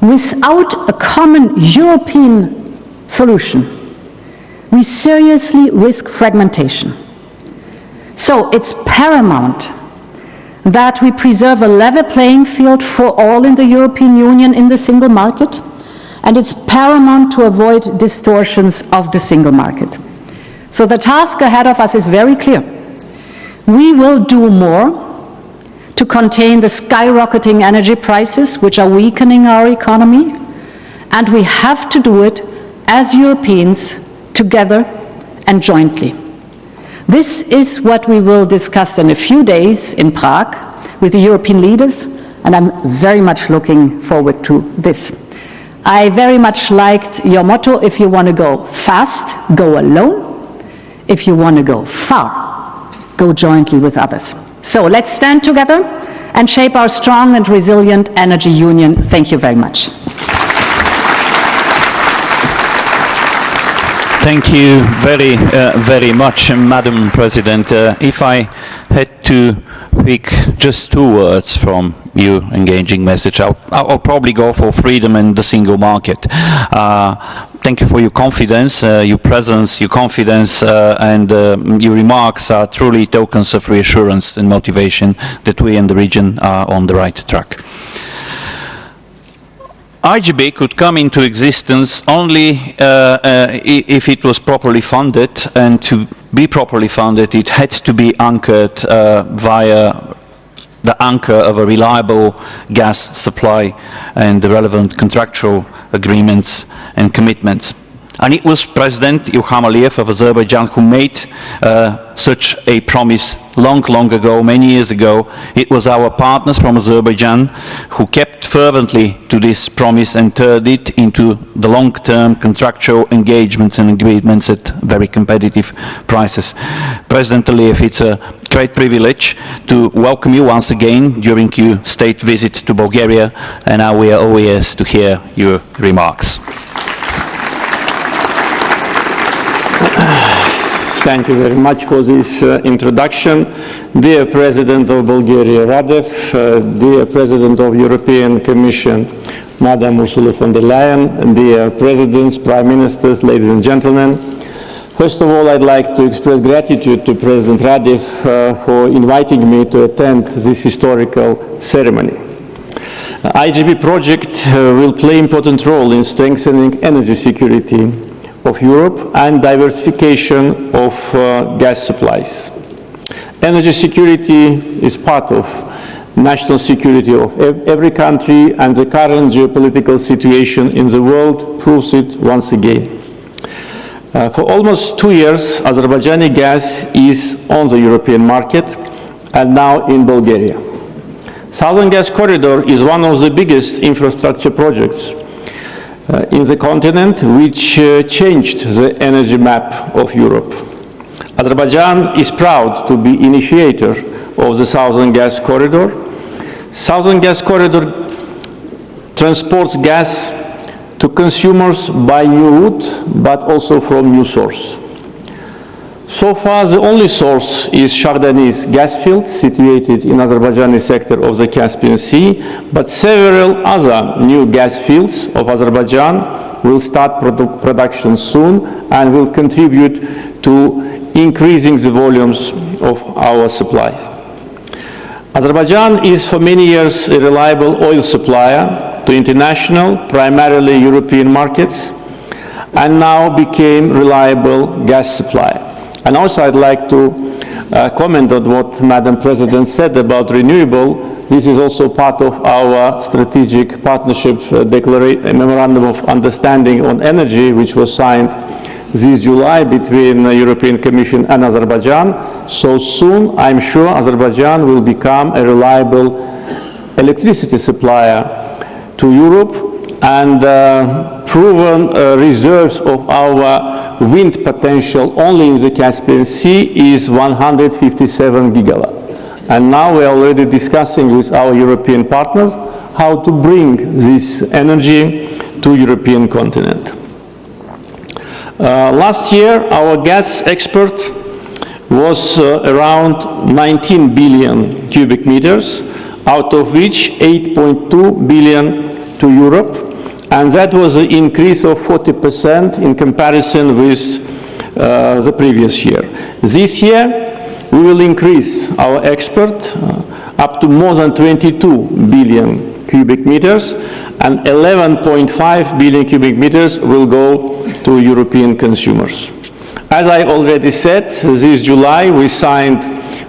Without a common European solution, we seriously risk fragmentation. So it's paramount that we preserve a level playing field for all in the European Union in the single market, and it's paramount to avoid distortions of the single market. So the task ahead of us is very clear. We will do more to contain the skyrocketing energy prices, which are weakening our economy, and we have to do it as Europeans, together and jointly. This is what we will discuss in a few days in Prague with the European leaders, and I'm very much looking forward to this. I very much liked your motto: if you want to go fast, go alone. If you want to go far, go jointly with others. So let's stand together and shape our strong and resilient energy union. Thank you very much. Thank you very much, Madam President. If I had to pick just 2 words from your engaging message, I'll probably go for freedom and the single market. Thank you for your confidence, your presence, your confidence, and your remarks are truly tokens of reassurance and motivation that we in the region are on the right track. IGB could come into existence only if it was properly funded, and to be properly funded it had to be anchored via the anchor of a reliable gas supply and the relevant contractual agreements and commitments. And it was President Ilham Aliyev of Azerbaijan who made such a promise long ago, many years ago. It was our partners from Azerbaijan who kept fervently to this promise and turned it into the long-term contractual engagements and agreements at very competitive prices. President Aliyev, it's a great privilege to welcome you once again during your state visit to Bulgaria, and now we are all ears to hear your remarks. Thank you very much for this introduction. Dear President of Bulgaria, Radev, dear President of European Commission, Madam Ursula von der Leyen, dear Presidents, Prime Ministers, ladies and gentlemen. First of all, I'd like to express gratitude to President Radev for inviting me to attend this historical ceremony. IGB project will play an important role in strengthening energy security of Europe and diversification of gas supplies. Energy security is part of national security of every country, and the current geopolitical situation in the world proves it once again. For almost 2 years, Azerbaijani gas is on the European market and now in Bulgaria. Southern Gas Corridor is one of the biggest infrastructure projects in the continent, which changed the energy map of Europe. Azerbaijan is proud to be initiator of the Southern Gas Corridor. Southern Gas Corridor transports gas to consumers by new route, but also from new source. So far, the only source is Shardani's gas field, situated in Azerbaijani sector of the Caspian Sea, but several other new gas fields of Azerbaijan will start production soon and will contribute to increasing the volumes of our supply. Azerbaijan is for many years a reliable oil supplier to international, primarily European markets, and now became reliable gas supplier. And also I'd like to comment on what Madam President said about renewable. This is also part of our strategic partnership memorandum of understanding on energy, which was signed this July between the European Commission and Azerbaijan. So soon, I'm sure Azerbaijan will become a reliable electricity supplier to Europe, and proven reserves of our wind potential only in the Caspian Sea is 157 gigawatts. And now we are already discussing with our European partners how to bring this energy to European continent. Last year, our gas export was around 19 billion cubic meters, out of which 8.2 billion to Europe, and that was an increase of 40% in comparison with the previous year. This year, we will increase our export up to more than 22 billion cubic meters, and 11.5 billion cubic meters will go to European consumers. As I already said, this July we signed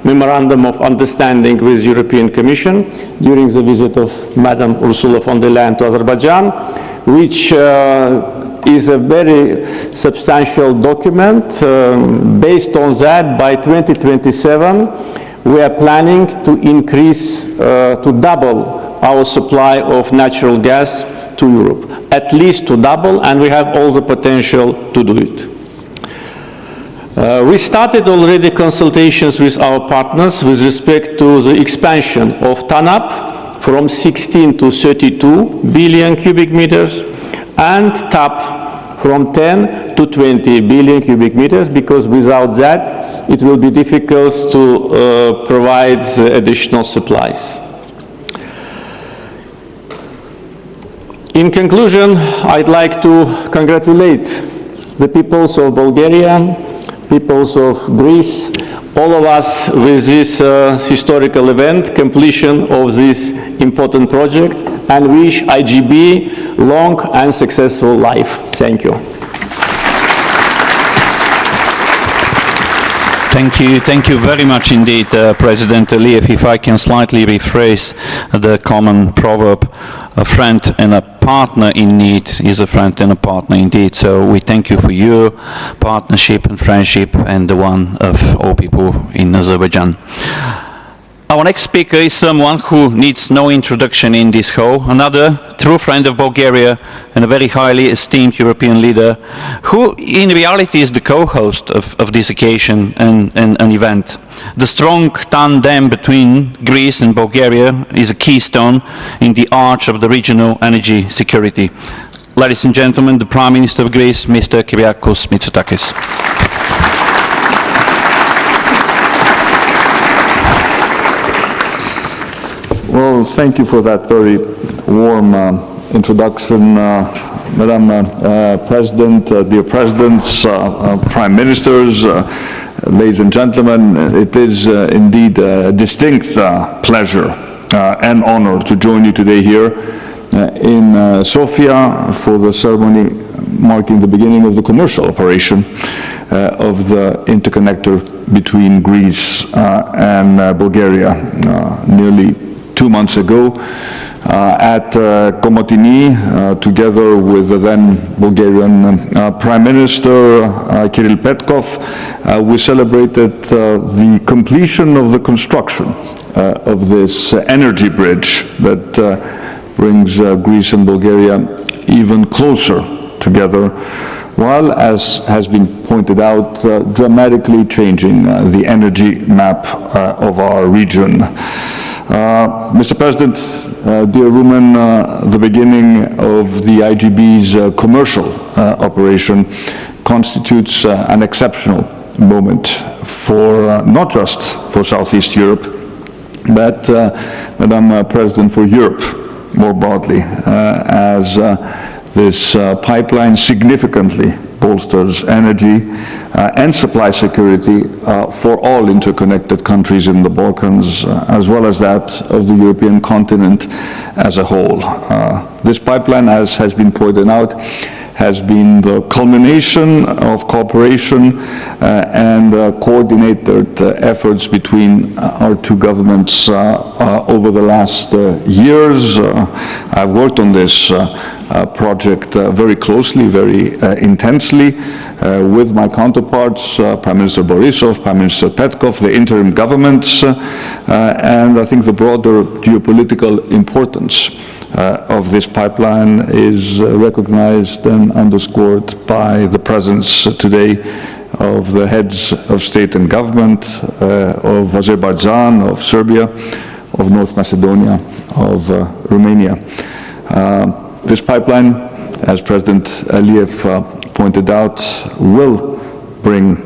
Memorandum of Understanding with European Commission during the visit of Madam Ursula von der Leyen to Azerbaijan, which is a very substantial document. Based on that, by 2027, we are planning to increase, to double our supply of natural gas to Europe, at least to double, and we have all the potential to do it. We started already consultations with our partners with respect to the expansion of TANAP from 16 to 32 billion cubic meters and TAP from 10 to 20 billion cubic meters, because without that it will be difficult to provide additional supplies. In conclusion, I'd like to congratulate the peoples of Bulgaria, peoples of Greece, all of us with this historical event, completion of this important project, and wish IGB long and successful life. Thank you. Thank you very much indeed, President Aliyev. If I can slightly rephrase the common proverb, a friend and a partner in need is a friend and a partner indeed. So we thank you for your partnership and friendship and the one of all people in Azerbaijan. Our next speaker is someone who needs no introduction in this hall, another true friend of Bulgaria and a very highly esteemed European leader, who in reality is the co-host of this occasion and an event. The strong tandem between Greece and Bulgaria is a keystone in the arch of the regional energy security. Ladies and gentlemen, the Prime Minister of Greece, Mr. Kyriakos Mitsotakis. Well, thank you for that very warm introduction, Madam President, dear Presidents, Prime Ministers, ladies and gentlemen. It is indeed a distinct pleasure and honor to join you today here in Sofia for the ceremony marking the beginning of the commercial operation of the interconnector between Greece and Bulgaria. Nearly 2 months ago at Komotini, together with the then Bulgarian Prime Minister Kirill Petkov, we celebrated the completion of the construction of this energy bridge that brings Greece and Bulgaria even closer together, while, as has been pointed out, dramatically changing the energy map of our region. Mr. President, dear Rumen, the beginning of the IGB's commercial operation constitutes an exceptional moment for not just for Southeast Europe, but, Madam President, for Europe more broadly, as this pipeline significantly bolsters energy and supply security for all interconnected countries in the Balkans, as well as that of the European continent as a whole. This pipeline, as has been pointed out, has been the culmination of cooperation and coordinated efforts between our two governments over the last years. I've worked on this project very closely, very intensely with my counterparts, Prime Minister Borisov, Prime Minister Petkov, the interim governments, and I think the broader geopolitical importance of this pipeline is recognized and underscored by the presence today of the heads of state and government of Azerbaijan, of Serbia, of North Macedonia, of Romania. This pipeline, as President Aliyev pointed out, will bring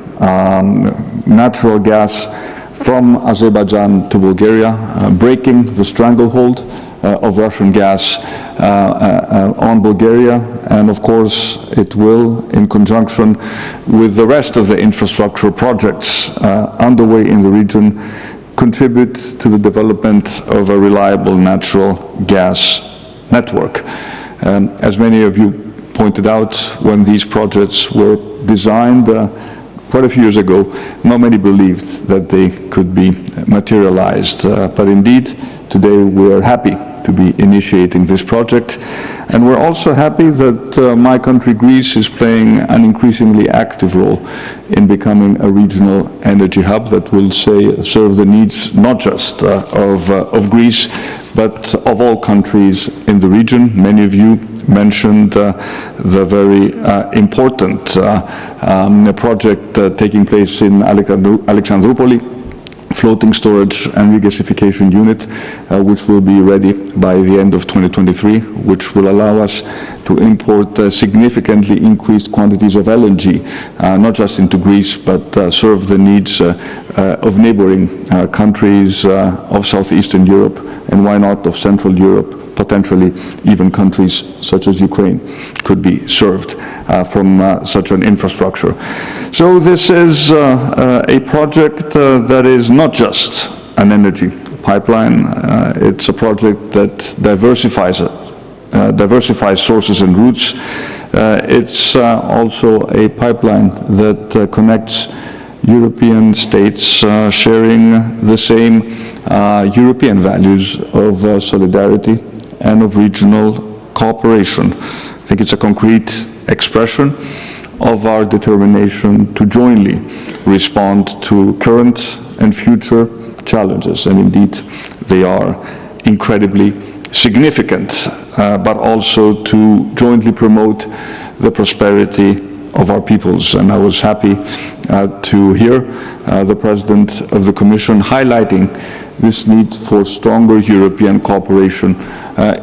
natural gas from Azerbaijan to Bulgaria, breaking the stranglehold of Russian gas on Bulgaria, and of course it will, in conjunction with the rest of the infrastructure projects underway in the region, contribute to the development of a reliable natural gas network. As many of you pointed out, when these projects were designed, quite a few years ago, not many believed that they could be materialized. But indeed, today we are happy to be initiating this project. And we're also happy that my country, Greece, is playing an increasingly active role in becoming a regional energy hub that will serve the needs not just of Greece, but of all countries in the region. Many of you mentioned the very important project taking place in Alexandroupolis, floating storage and regasification unit, which will be ready by the end of 2023, which will allow us to import significantly increased quantities of LNG, not just into Greece, but serve the needs of neighboring countries of Southeastern Europe, and why not of Central Europe. Potentially even countries such as Ukraine could be served from such an infrastructure. So this is a project that is not just an energy pipeline. It's a project that diversifies sources and routes. It's also a pipeline that connects European states sharing the same European values of solidarity and of regional cooperation. I think it's a concrete expression of our determination to jointly respond to current and future challenges, and indeed they are incredibly significant, but also to jointly promote the prosperity of our peoples. And I was happy to hear the President of the Commission highlighting this need for stronger European cooperation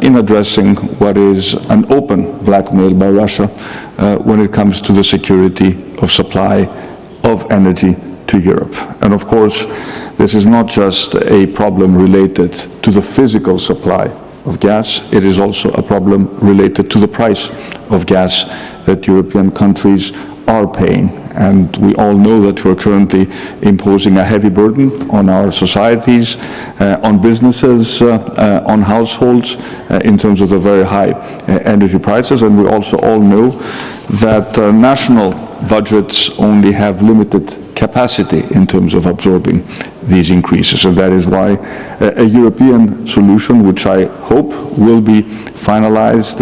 in addressing what is an open blackmail by Russia when it comes to the security of supply of energy to Europe. And of course, this is not just a problem related to the physical supply of gas, it is also a problem related to the price of gas that European countries are paying. And we all know that we're currently imposing a heavy burden on our societies, on businesses, on households, in terms of the very high energy prices. And we also all know that national budgets only have limited capacity in terms of absorbing these increases. And that is why a European solution, which I hope will be finalized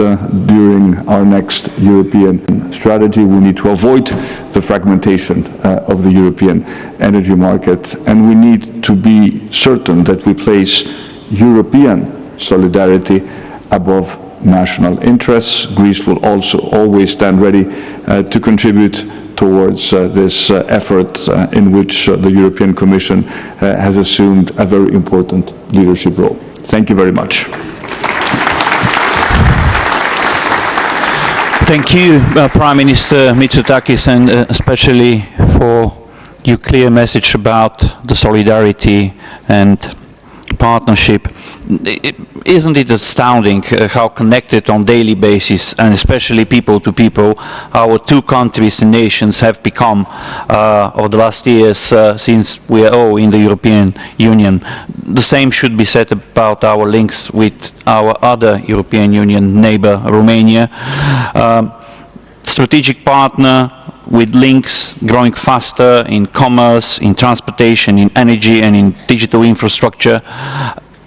during our next European strategy, we need to avoid the fragmentation of the European energy market, and we need to be certain that we place European solidarity above national interests. Greece will also always stand ready to contribute towards this effort in which the European Commission has assumed a very important leadership role. Thank you very much. Thank you, Prime Minister Mitsotakis, and especially for your clear message about the solidarity and partnership. Isn't it astounding how connected on daily basis, and especially people to people, our two countries and nations have become over the last years since we are all in the European Union. The same should be said about our links with our other European Union neighbor, Romania. Strategic partner with links growing faster in commerce, in transportation, in energy and in digital infrastructure.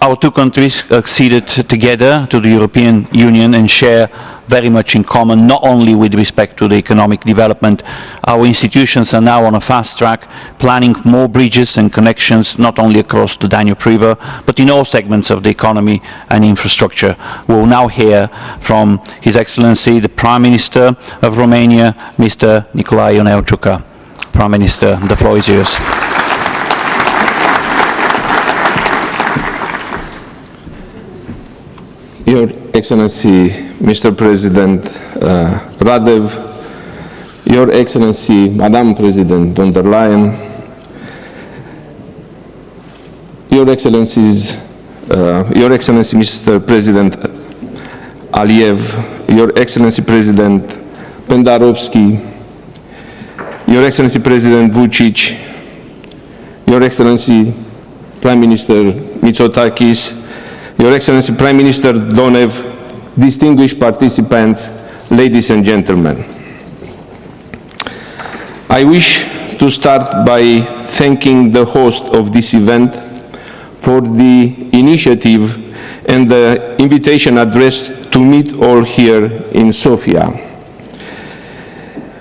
Our two countries acceded together to the European Union and share very much in common, not only with respect to the economic development. Our institutions are now on a fast track, planning more bridges and connections, not only across the Danube River, but in all segments of the economy and infrastructure. We will now hear from His Excellency, the Prime Minister of Romania, Mr. Nicolae Ionescu. Prime Minister, the floor is yours. Your Excellency, Mr. President Radev, Your Excellency, Madam President von der Leyen, Your Excellency, Mr. President Aliyev, Your Excellency President Pendarovsky, Your Excellency President Vučić, Your Excellency Prime Minister Mitsotakis, Your Excellency Prime Minister Donev, distinguished participants, ladies and gentlemen. I wish to start by thanking the host of this event for the initiative and the invitation addressed to meet all here in Sofia.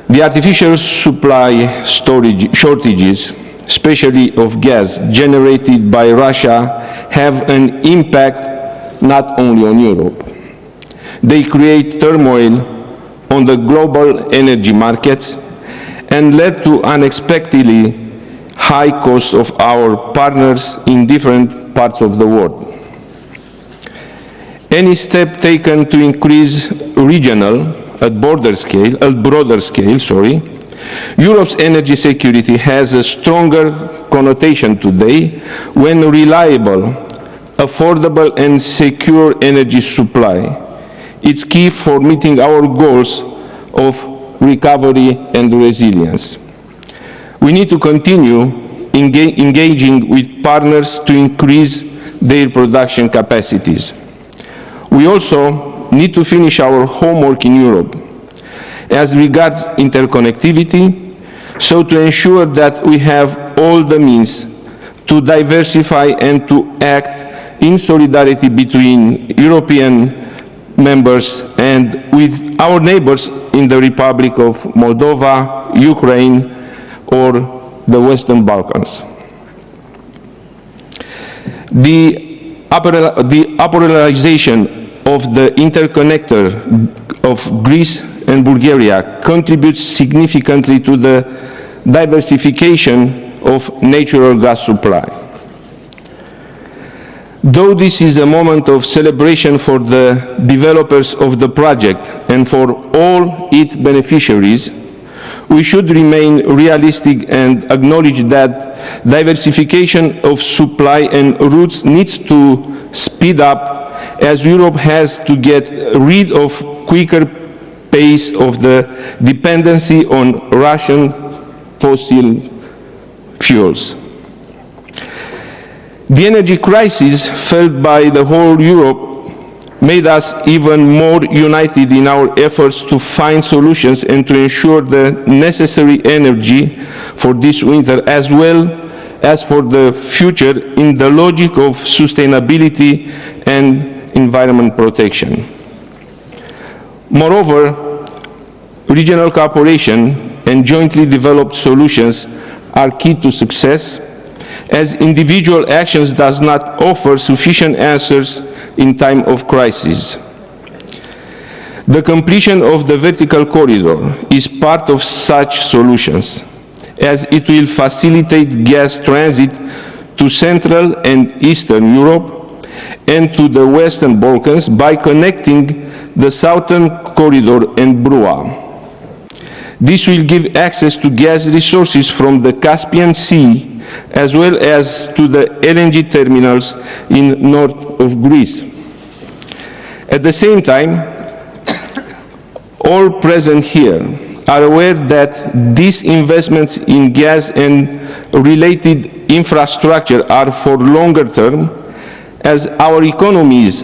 The artificial supply shortages, especially of gas generated by Russia, have an impact not only on Europe. They create turmoil on the global energy markets and led to unexpectedly high costs of our partners in different parts of the world. Any step taken to increase regional, broader scale, Europe's energy security has a stronger connotation today when reliable, affordable and secure energy supply. It's key for meeting our goals of recovery and resilience. We need to continue engaging with partners to increase their production capacities. We also need to finish our homework in Europe as regards interconnectivity, so to ensure that we have all the means to diversify and to act in solidarity between European members and with our neighbors in the Republic of Moldova, Ukraine, or the Western Balkans. The operationalization of the interconnector of Greece and Bulgaria contributes significantly to the diversification of natural gas supply. Though this is a moment of celebration for the developers of the project and for all its beneficiaries, we should remain realistic and acknowledge that diversification of supply and routes needs to speed up as Europe has to get rid of quicker pace of the dependency on Russian fossil fuels. The energy crisis felt by the whole Europe made us even more united in our efforts to find solutions and to ensure the necessary energy for this winter as well as for the future in the logic of sustainability and environment protection. Moreover, regional cooperation and jointly developed solutions are key to success, as individual actions does not offer sufficient answers in time of crisis. The completion of the vertical corridor is part of such solutions, as it will facilitate gas transit to Central and Eastern Europe and to the Western Balkans by connecting the Southern Corridor and Brua. This will give access to gas resources from the Caspian Sea as well as to the LNG terminals in north of Greece. At the same time, all present here are aware that these investments in gas and related infrastructure are for longer term, as our economies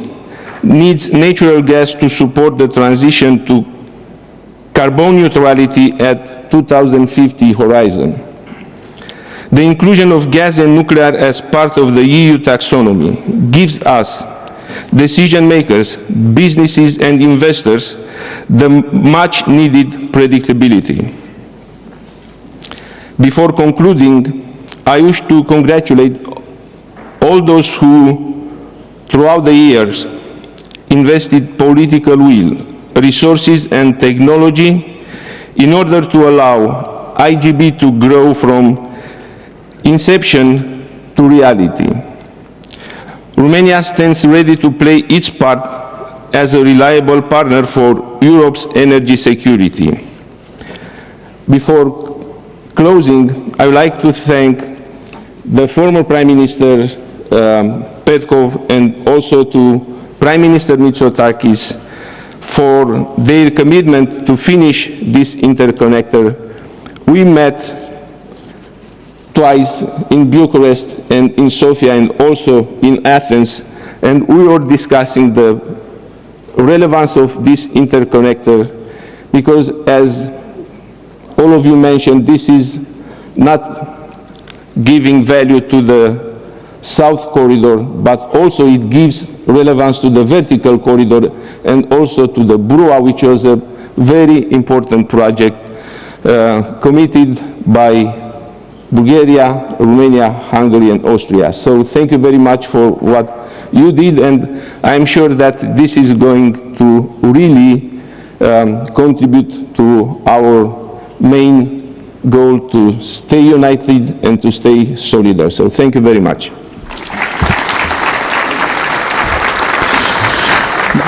needs natural gas to support the transition to carbon neutrality at 2050 horizon. The inclusion of gas and nuclear as part of the EU taxonomy gives us, decision makers, businesses and investors, the much needed predictability. Before concluding, I wish to congratulate all those who, throughout the years, invested political will, resources and technology in order to allow IGB to grow from inception to reality. Romania stands ready to play its part as a reliable partner for Europe's energy security. Before closing, I would like to thank the former Prime Minister Petkov and also to Prime Minister Mitsotakis for their commitment to finish this interconnector. We met twice in Bucharest and in Sofia and also in Athens, and we were discussing the relevance of this interconnector because, as all of you mentioned, this is not giving value to the south corridor, but also it gives relevance to the vertical corridor and also to the BRUA, which was a very important project committed by Bulgaria, Romania, Hungary, and Austria. So thank you very much for what you did, and I'm sure that this is going to really contribute to our main goal to stay united and to stay solidar. So thank you very much.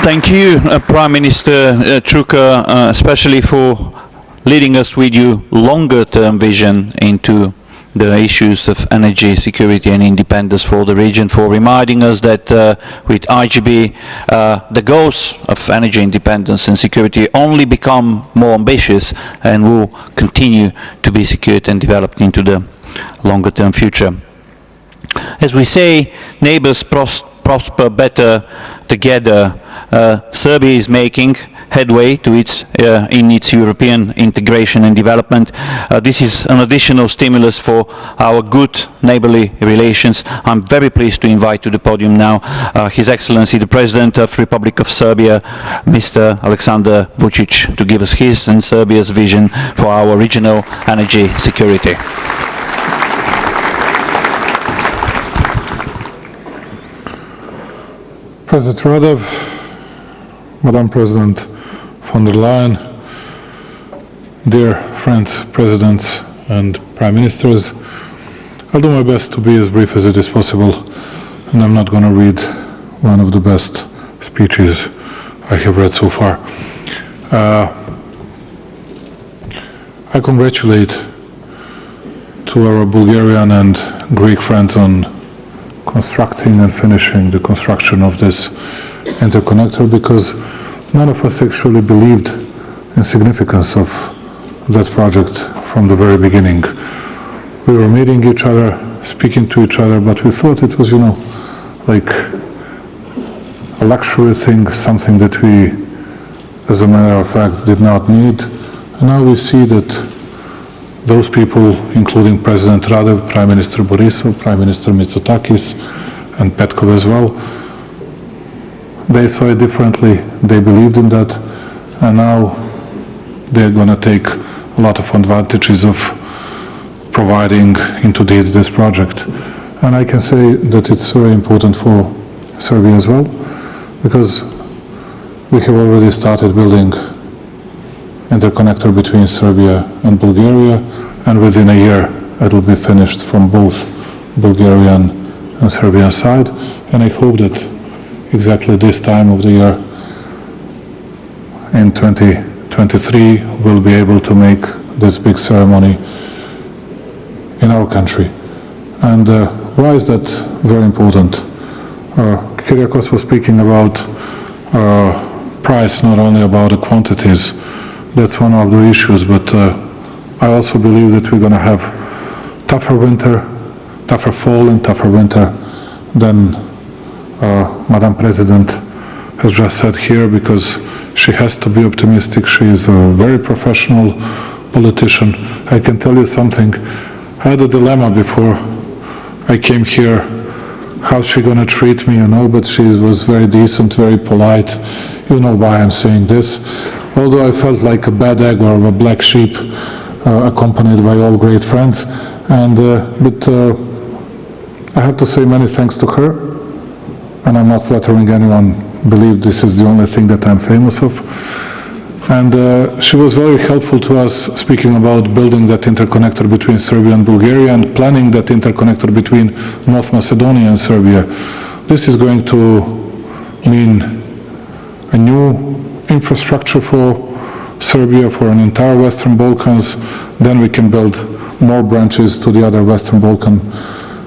Thank you, Prime Minister Truka, especially for leading us with your longer-term vision into the issues of energy security and independence for the region, for reminding us that with IGB the goals of energy independence and security only become more ambitious and will continue to be secured and developed into the longer-term future. As we say, neighbors prosper better together. Serbia is making headway to in its European integration and development. This is an additional stimulus for our good neighborly relations. I'm very pleased to invite to the podium now His Excellency the President of the Republic of Serbia, Mr. Aleksandar Vučić, to give us his and Serbia's vision for our regional energy security. President Radev, Madam President von der Leyen, dear friends, presidents and prime ministers, I'll do my best to be as brief as it is possible, and I'm not going to read one of the best speeches I have read so far. I congratulate to our Bulgarian and Greek friends on constructing and finishing the construction of this interconnector, because none of us actually believed in significance of that project from the very beginning. We were meeting each other, speaking to each other, but we thought it was, like a luxury thing, something that we, as a matter of fact, did not need. And now we see that those people, including President Radev, Prime Minister Borisov, Prime Minister Mitsotakis, and Petkov as well, they saw it differently, they believed in that, and now they're going to take a lot of advantages of providing into this project. And I can say that it's very important for Serbia as well, because we have already started building interconnector between Serbia and Bulgaria, and within a year it will be finished from both Bulgarian and Serbian side. And I hope that exactly this time of the year, in 2023, we'll be able to make this big ceremony in our country. And why is that very important? Kyriakos was speaking about price, not only about the quantities. That's one of the issues, but I also believe that we're going to have tougher winter, tougher fall and tougher winter than Madam President has just said here, because she has to be optimistic. She is a very professional politician. I can tell you something. I had a dilemma before I came here. How's she going to treat me, but she was very decent, very polite. You know why I'm saying this. Although I felt like a bad egg or a black sheep, accompanied by all great friends. But I have to say many thanks to her, and I'm not flattering anyone. Believe this is the only thing that I'm famous of. And she was very helpful to us, speaking about building that interconnector between Serbia and Bulgaria and planning that interconnector between North Macedonia and Serbia. This is going to mean a new infrastructure for Serbia, for an entire Western Balkans. Then we can build more branches to the other Western Balkan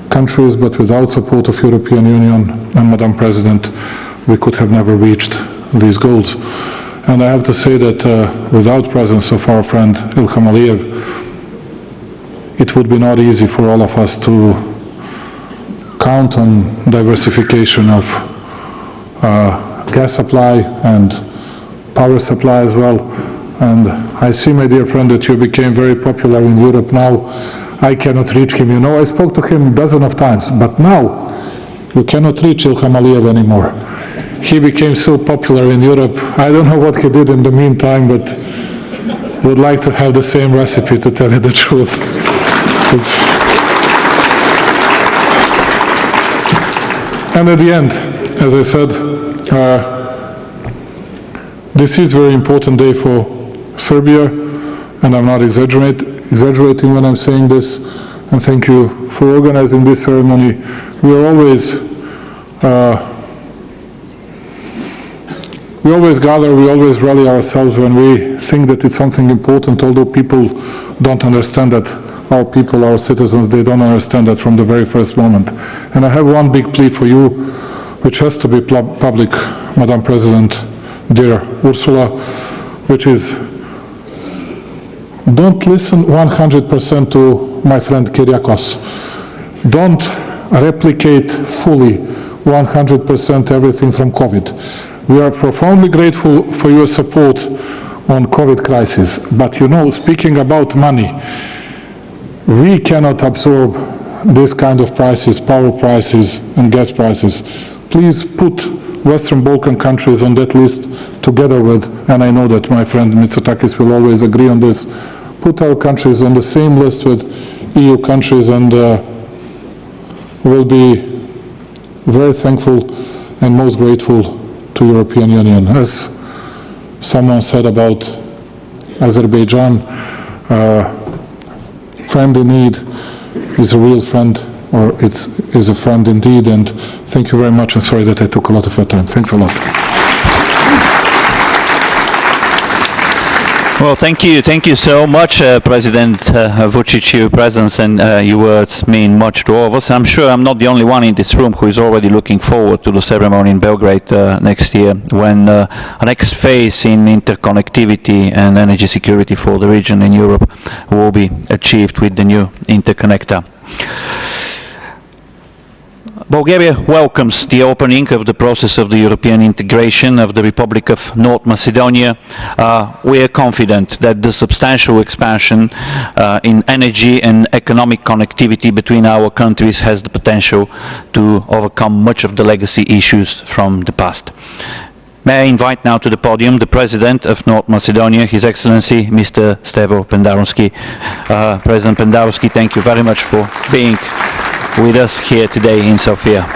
countries, but without support of European Union and Madam President, we could have never reached these goals. And I have to say that without presence of our friend Ilham Aliyev, it would be not easy for all of us to count on diversification of gas supply and power supply as well. And I see, my dear friend, that you became very popular in Europe now. I cannot reach him. You know, I spoke to him dozens of times, but now you cannot reach Ilham Aliyev anymore. He became so popular in Europe. I don't know what he did in the meantime, but would like to have the same recipe, to tell you the truth. And at the end, as I said, this is a very important day for Serbia, and I'm not exaggerating when I'm saying this. And thank you for organizing this ceremony. We always gather, we always rally ourselves when we think that it's something important, although people don't understand that. Our people, our citizens, they don't understand that from the very first moment. And I have one big plea for you, which has to be public, Madam President, dear Ursula, which is, don't listen 100% to my friend Kyriakos. Don't replicate fully 100% everything from COVID. We are profoundly grateful for your support on COVID crisis. But you know, speaking about money, we cannot absorb this kind of prices, power prices and gas prices. Please put Western Balkan countries on that list together with, and I know that my friend Mitsotakis will always agree on this, put our countries on the same list with EU countries, and we'll be very thankful and most grateful to European Union. As someone said about Azerbaijan, friend in need is a real friend, or is a friend indeed, and thank you very much, and sorry that I took a lot of your time. Thanks a lot. Well, thank you so much, President Vučić. Your presence and your words mean much to all of us. I'm sure I'm not the only one in this room who is already looking forward to the ceremony in Belgrade next year, when a next phase in interconnectivity and energy security for the region in Europe will be achieved with the new interconnector. Bulgaria welcomes the opening of the process of the European integration of the Republic of North Macedonia. We are confident that the substantial expansion in energy and economic connectivity between our countries has the potential to overcome much of the legacy issues from the past. May I invite now to the podium the President of North Macedonia, His Excellency Mr. Stevo Pendarovski. President Pendarovski, thank you very much for being with us here today in Sofia.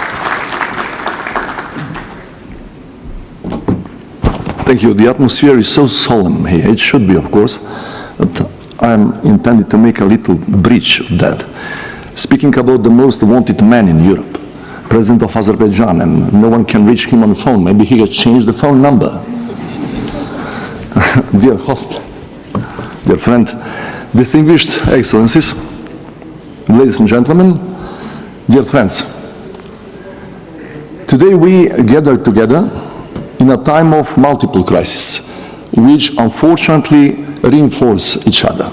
Thank you. The atmosphere is so solemn here. It should be, of course, but I'm intended to make a little breach of that. Speaking about the most wanted man in Europe, President of Azerbaijan, and no one can reach him on the phone. Maybe he has changed the phone number. Dear host, dear friend, distinguished excellencies, ladies and gentlemen, dear friends, today we gather together in a time of multiple crises, which unfortunately reinforce each other.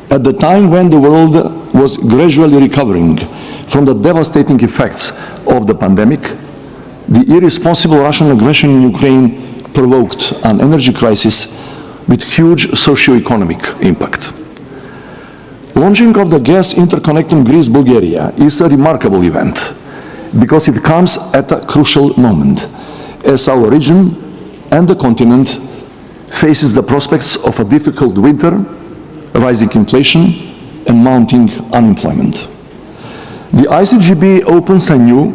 At the time when the world was gradually recovering from the devastating effects of the pandemic, the irresponsible Russian aggression in Ukraine provoked an energy crisis with huge socio-economic impact. Launching of the gas interconnecting Greece-Bulgaria is a remarkable event because it comes at a crucial moment as our region and the continent faces the prospects of a difficult winter, rising inflation and mounting unemployment. The ICGB opens a new,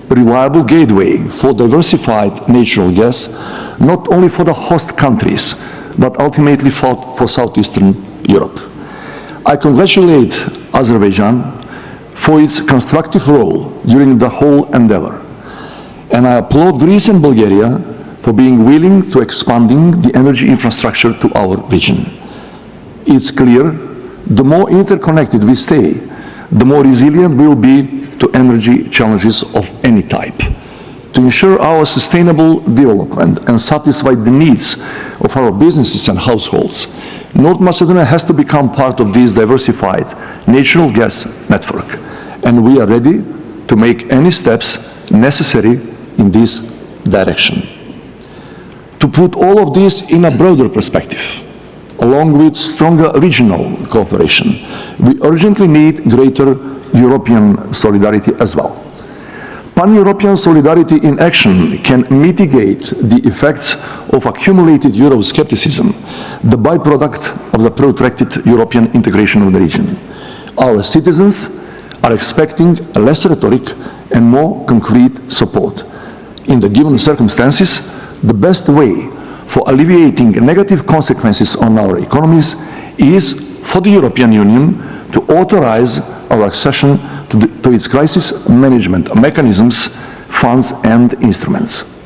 reliable gateway for diversified natural gas, not only for the host countries, but ultimately for Southeastern Europe. I congratulate Azerbaijan for its constructive role during the whole endeavor, and I applaud Greece and Bulgaria for being willing to expanding the energy infrastructure to our region. It's clear, the more interconnected we stay, the more resilient we'll be to energy challenges of any type. To ensure our sustainable development and satisfy the needs of our businesses and households, North Macedonia has to become part of this diversified natural gas network, and we are ready to make any steps necessary in this direction. To put all of this in a broader perspective, along with stronger regional cooperation, we urgently need greater European solidarity as well. Pan-European solidarity in action can mitigate the effects of accumulated Euroscepticism, the byproduct of the protracted European integration of the region. Our citizens are expecting less rhetoric and more concrete support. In the given circumstances, the best way for alleviating negative consequences on our economies is for the European Union to authorize our accession to its crisis management mechanisms, funds and instruments.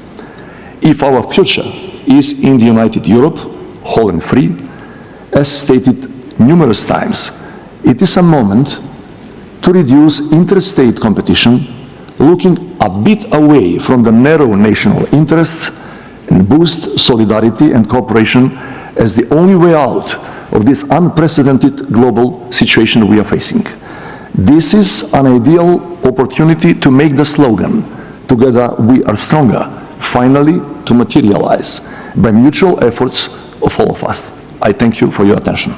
If our future is in the United Europe, whole and free, as stated numerous times, it is a moment to reduce interstate competition, looking a bit away from the narrow national interests and boost solidarity and cooperation as the only way out of this unprecedented global situation we are facing. This is an ideal opportunity to make the slogan, "Together we are stronger," finally to materialize by mutual efforts of all of us. I thank you for your attention.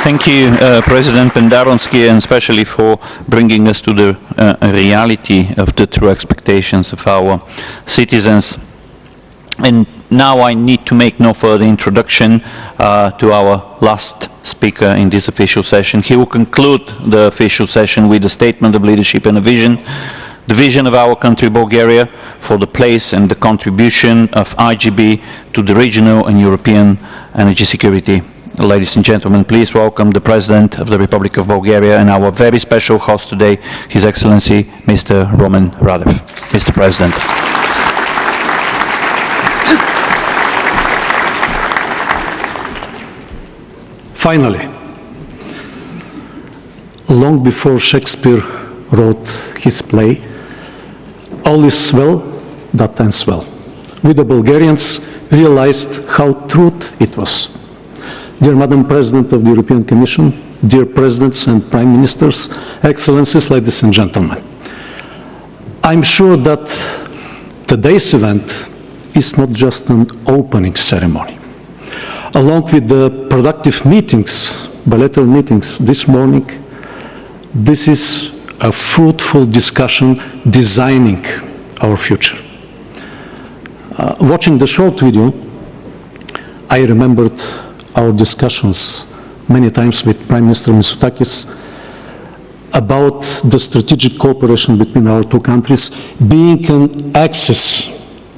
Thank you, President Pendaronsky, and especially for bringing us to the reality of the true expectations of our citizens. And now I need to make no further introduction to our last speaker in this official session. He will conclude the official session with a statement of leadership and a vision. The vision of our country, Bulgaria, for the place and the contribution of IGB to the regional and European energy security. Ladies and gentlemen, please welcome the President of the Republic of Bulgaria and our very special host today, His Excellency, Mr. Roman Radev. Mr. President. Finally, long before Shakespeare wrote his play, all is well that ends well. We, the Bulgarians, realized how true it was. Dear Madam President of the European Commission, dear Presidents and Prime Ministers, Excellencies, ladies and gentlemen, I'm sure that today's event is not just an opening ceremony. Along with the productive meetings, bilateral meetings this morning, this is a fruitful discussion designing our future. Watching the short video, I remembered our discussions many times with Prime Minister Mitsotakis about the strategic cooperation between our two countries being an axis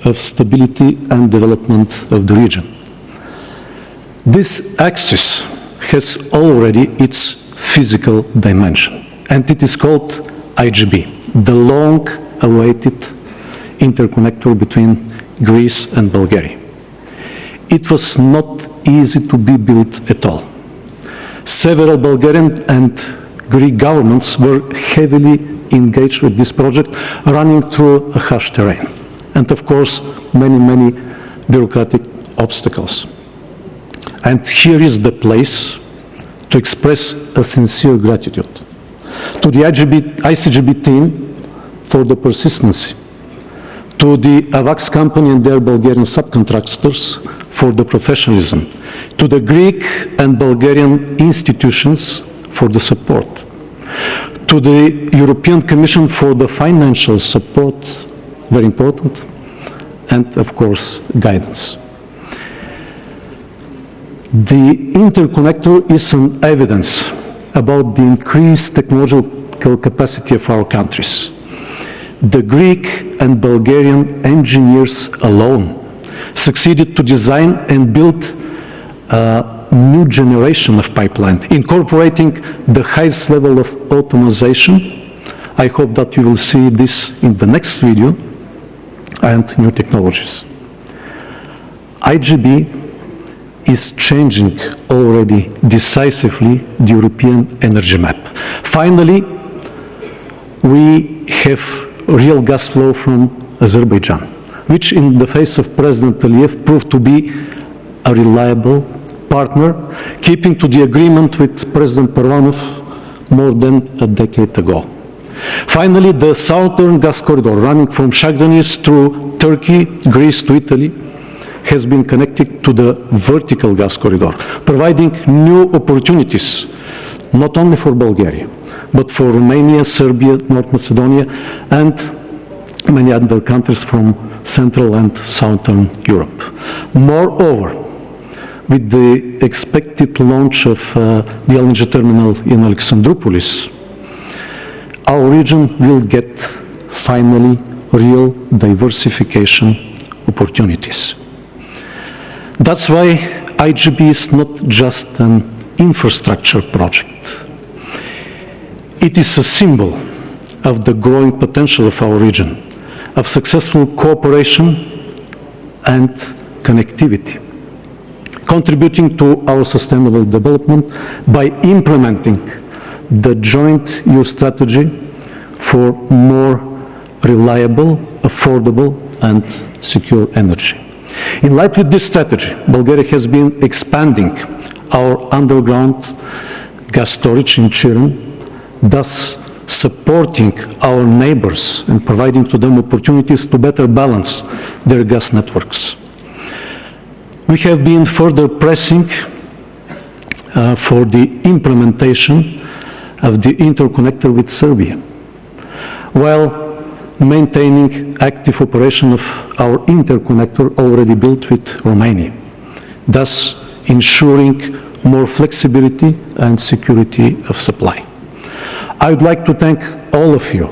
of stability and development of the region. This axis has already its physical dimension, and it is called IGB, the long-awaited interconnector between Greece and Bulgaria. It was not easy to be built at all. Several Bulgarian and Greek governments were heavily engaged with this project, running through a harsh terrain, and of course, many bureaucratic obstacles. And here is the place to express a sincere gratitude to the ICGB team for the persistency, to the AVAX company and their Bulgarian subcontractors for the professionalism, to the Greek and Bulgarian institutions for the support, to the European Commission for the financial support, very important, and of course, guidance. The interconnector is an evidence about the increased technological capacity of our countries. The Greek and Bulgarian engineers alone succeeded to design and build a new generation of pipeline, incorporating the highest level of automation. I hope that you will see this in the next video, and new technologies. IGB is changing already decisively the European energy map. Finally, we have real gas flow from Azerbaijan, which in the face of President Aliyev proved to be a reliable partner, keeping to the agreement with President Parvanov more than a decade ago. Finally, the southern gas corridor running from Shagdanis through Turkey, Greece to Italy has been connected to the vertical gas corridor, providing new opportunities, not only for Bulgaria, but for Romania, Serbia, North Macedonia, and many other countries from Central and Southern Europe. Moreover, with the expected launch of the LNG terminal in Alexandroupolis, our region will get finally real diversification opportunities. That's why IGB is not just an infrastructure project. It is a symbol of the growing potential of our region, of successful cooperation and connectivity, contributing to our sustainable development by implementing the joint EU strategy for more reliable, affordable, and secure energy. In line with this strategy, Bulgaria has been expanding our underground gas storage in Chirin, thus supporting our neighbors and providing to them opportunities to better balance their gas networks. We have been further pressing for the implementation of the interconnector with Serbia, while maintaining active operation of our interconnector already built with Romania, thus ensuring more flexibility and security of supply. I would like to thank all of you,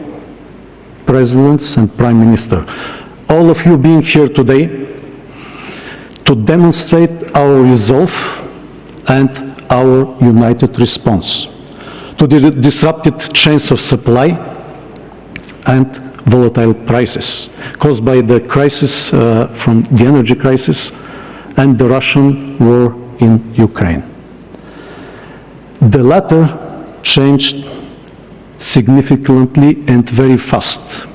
Presidents and Prime Minister, all of you being here today to demonstrate our resolve and our united response to the disrupted chains of supply and volatile prices caused by the crisis from the energy crisis and the Russian war in Ukraine. The latter changed significantly and very fast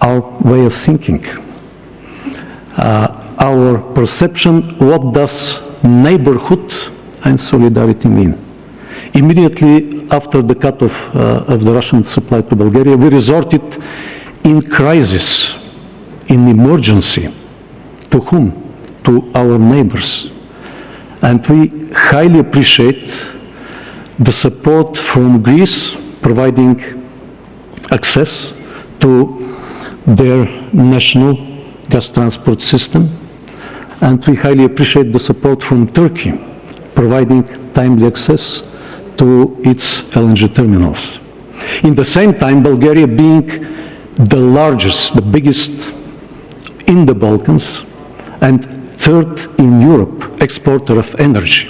our way of thinking, our perception, what does neighborhood and solidarity mean. Immediately after the cut-off of the Russian supply to Bulgaria, we resorted in crisis, in emergency, to whom? To our neighbors. And we highly appreciate the support from Greece, providing access to their national gas transport system. And we highly appreciate the support from Turkey, providing timely access to its LNG terminals. In the same time, Bulgaria, being the largest, the biggest in the Balkans, and third in Europe exporter of energy,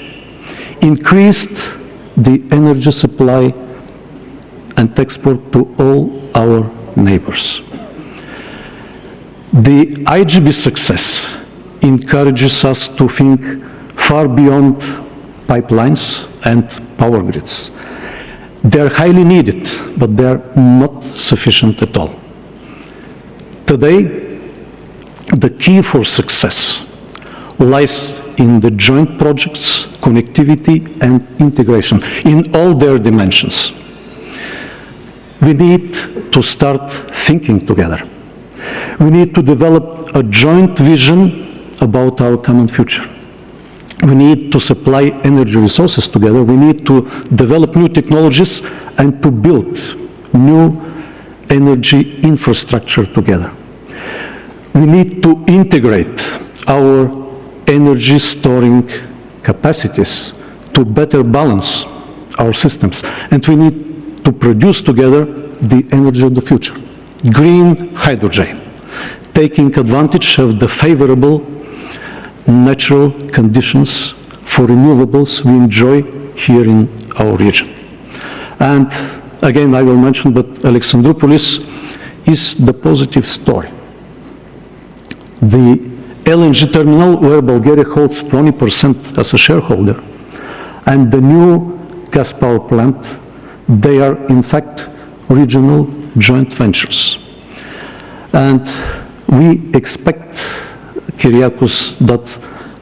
increased the energy supply and export to all our neighbors. The IGB success encourages us to think far beyond pipelines and power grids. They are highly needed, but they are not sufficient at all. Today, the key for success lies in the joint projects, connectivity, and integration in all their dimensions. We need to start thinking together. We need to develop a joint vision about our common future. We need to supply energy resources together. We need to develop new technologies and to build new energy infrastructure together. We need to integrate our energy storing capacities to better balance our systems. And we need to produce together the energy of the future, green hydrogen, taking advantage of the favorable natural conditions for renewables we enjoy here in our region. And again, I will mention that Alexandroupolis is the positive story. The LNG terminal, where Bulgaria holds 20% as a shareholder, and the new gas power plant, they are in fact regional joint ventures. And we expect, Kyriakos, that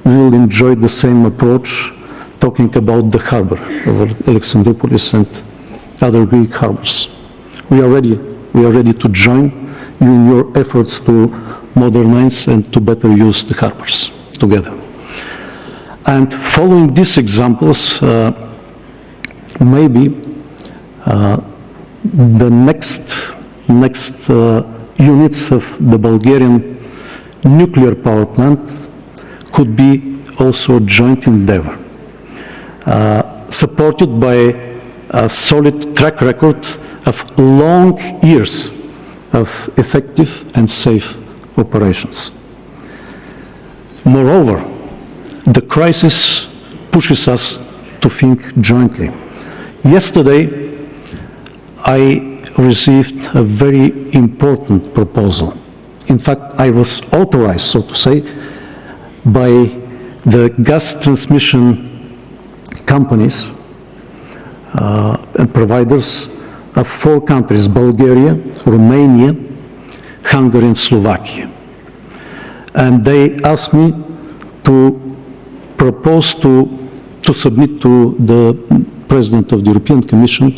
we will enjoy the same approach, talking about the harbor of Alexandroupolis and other Greek harbors. We are ready to join you in your efforts to modernize and to better use the harbors together. And following these examples, maybe the next units of the Bulgarian nuclear power plant could be also a joint endeavor, supported by a solid track record of long years of effective and safe operations. Moreover, the crisis pushes us to think jointly. Yesterday, I received a very important proposal. In fact, I was authorized, so to say, by the gas transmission companies and providers of 4 countries, Bulgaria, Romania, Hungary, and Slovakia. And they asked me to propose to submit to the President of the European Commission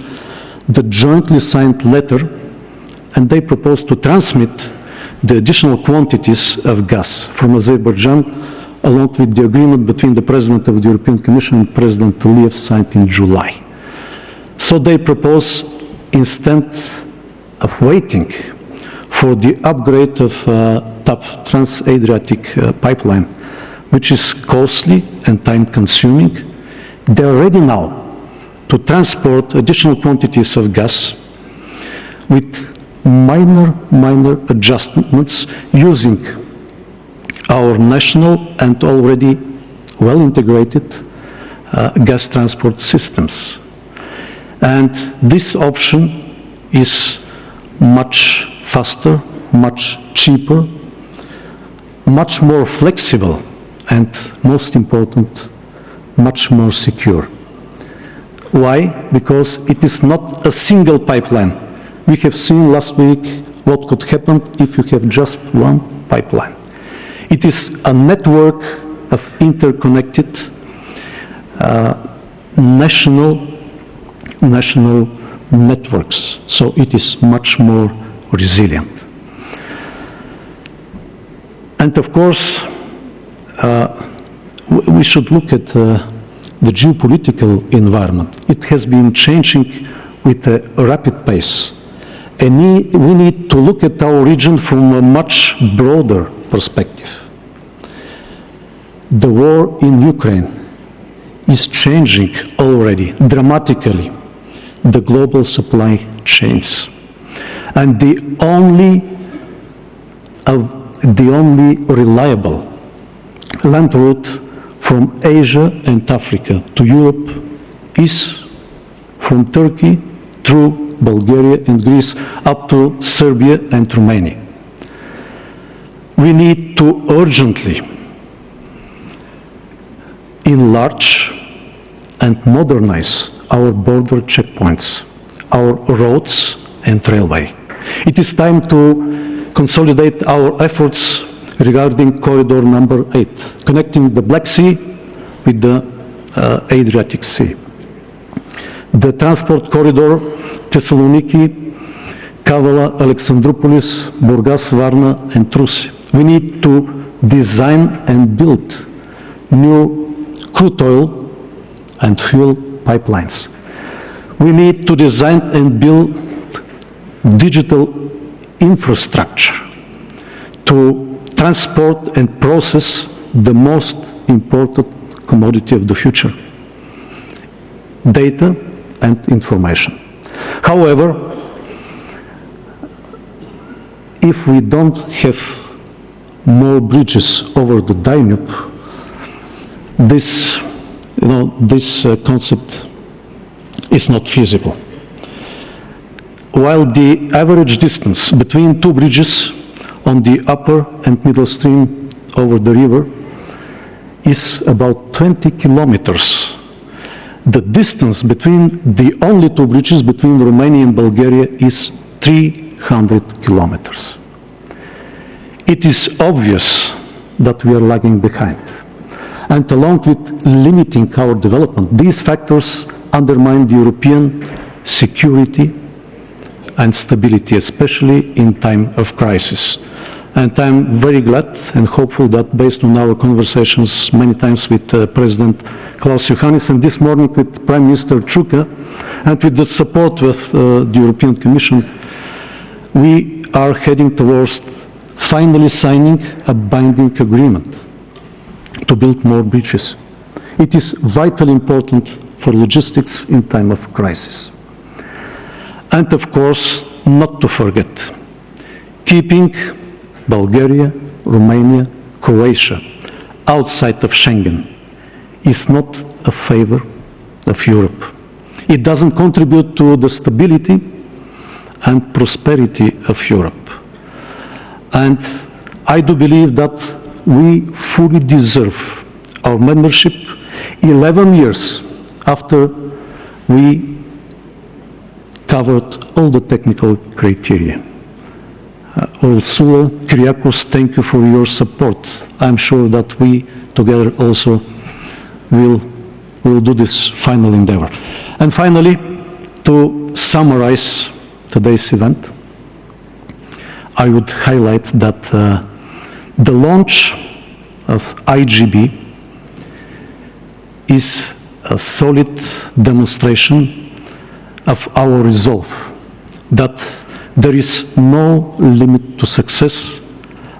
the jointly signed letter, and they proposed to transmit the additional quantities of gas from Azerbaijan along with the agreement between the President of the European Commission and President Aliyev signed in July. So they propose, instead of waiting for the upgrade of TAP, Trans-Adriatic pipeline, which is costly and time-consuming, they are ready now to transport additional quantities of gas with minor adjustments using our national and already well-integrated gas transport systems. And this option is much faster, much cheaper, much more flexible, and most important, much more secure. Why? Because it is not a single pipeline. We have seen last week what could happen if you have just one pipeline. It is a network of interconnected national networks, so it is much more resilient. And of course, we should look at the geopolitical environment. It has been changing with a rapid pace. And we need to look at our region from a much broader perspective. The war in Ukraine is changing already dramatically the global supply chains. And the only reliable land route from Asia and Africa to Europe is from Turkey through Bulgaria and Greece up to Serbia and Romania. We need to urgently enlarge and modernize our border checkpoints, our roads and railway. It is time to consolidate our efforts regarding corridor number 8, connecting the Black Sea with the Adriatic Sea. The transport corridor Thessaloniki, Kavala, Alexandroupolis, Burgas, Varna, and Rusi. We need to design and build new crude oil and fuel pipelines. We need to design and build digital infrastructure to transport and process the most important commodity of the future, data and information. However, if we don't have more bridges over the Danube, this concept is not feasible. While the average distance between 2 bridges on the upper and middle stream over the river is about 20 kilometers. The distance between the only 2 bridges between Romania and Bulgaria is 300 kilometers. It is obvious that we are lagging behind. And along with limiting our development, these factors undermine the European security and stability, especially in time of crisis. And I'm very glad and hopeful that based on our conversations many times with President Klaus Johannes and this morning with Prime Minister Čuka and with the support of the European Commission, we are heading towards finally signing a binding agreement to build more bridges. It is vitally important for logistics in time of crisis. And of course, not to forget, keeping Bulgaria, Romania, Croatia outside of Schengen is not a favor of Europe. It doesn't contribute to the stability and prosperity of Europe. And I do believe that we fully deserve our membership 11 years after we covered all the technical criteria. Ursula, Kyriakos, thank you for your support. I'm sure that we together also will do this final endeavor. And finally, to summarize today's event, I would highlight that the launch of IGB is a solid demonstration of our resolve that there is no limit to success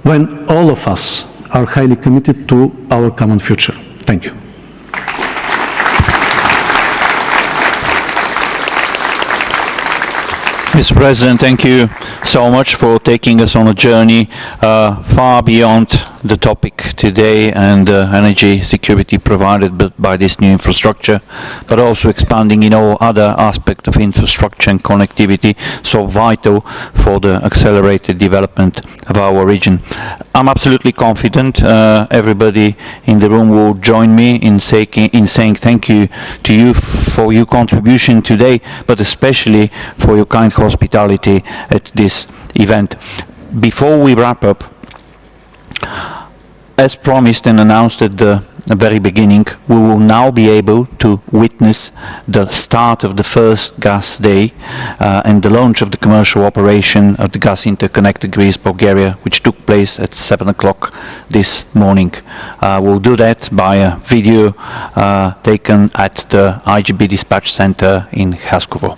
when all of us are highly committed to our common future. Thank you. Mr. President, thank you so much for taking us on a journey far beyond the topic today and energy security provided by this new infrastructure, but also expanding in all other aspects of infrastructure and connectivity, so vital for the accelerated development of our region. I'm absolutely confident everybody in the room will join me in saying thank you to you for your contribution today, but especially for your kind hospitality at this event. Before we wrap up, as promised and announced at the very beginning, we will now be able to witness the start of the first gas day and the launch of the commercial operation of the gas interconnector Greece-Bulgaria, which took place at 7 o'clock this morning. We'll do that by a video taken at the IGB Dispatch Center in Haskovo.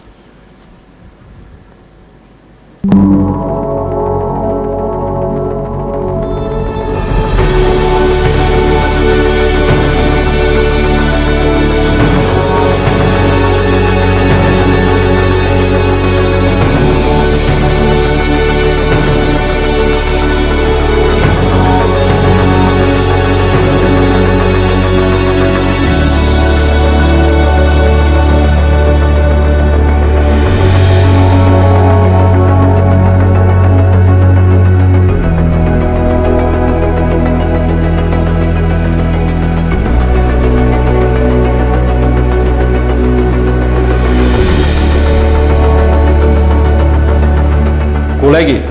Колеги,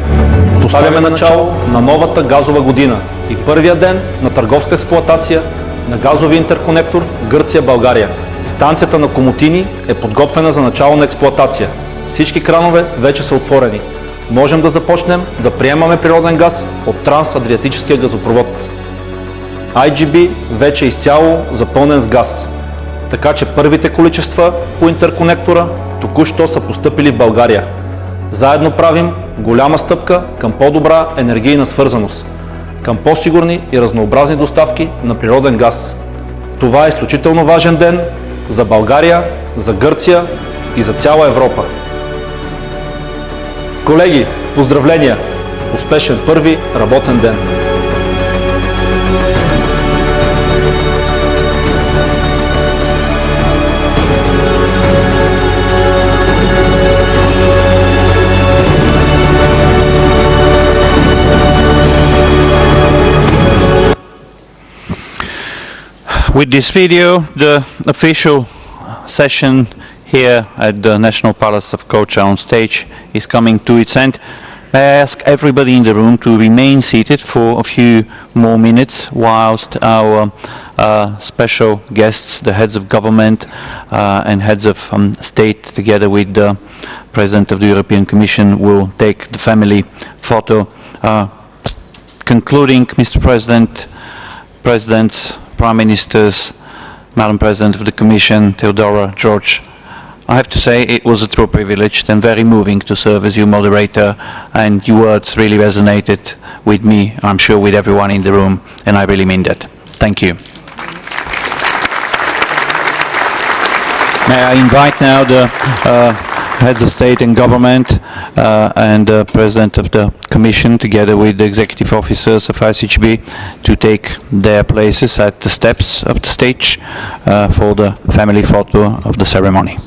поставяме начало на новата газова година и първия ден на търговска експлоатация на газови интерконектор Гърция-България. Станцията на Комотини е подготвена за начало на експлоатация. Всички кранове вече са отворени. Можем да започнем да приемаме природен газ от трансадриатическия газопровод. IGB вече е изцяло запълнен с газ, така че първите количества по интерконектора току-що са постъпили в България. Заедно правим голяма стъпка към по-добра енергийна свързаност, към по-сигурни и разнообразни доставки на природен газ. Това е изключително важен ден за България, за Гърция и за цяла Европа. Колеги, поздравления! Успешен първи работен ден! With this video, the official session here at the National Palace of Kocha on stage is coming to its end. May I ask everybody in the room to remain seated for a few more minutes whilst our special guests, the heads of government and heads of state, together with the President of the European Commission, will take the family photo. concluding, Mr. President, Presidents, Prime Ministers, Madam President of the Commission, Theodora, George, I have to say it was a true privilege and very moving to serve as your moderator, and your words really resonated with me, I'm sure with everyone in the room, and I really mean that. Thank you. May I invite now the heads of state and government and the President of the Commission, together with the executive officers of ICHB, to take their places at the steps of the stage for the family photo of the ceremony.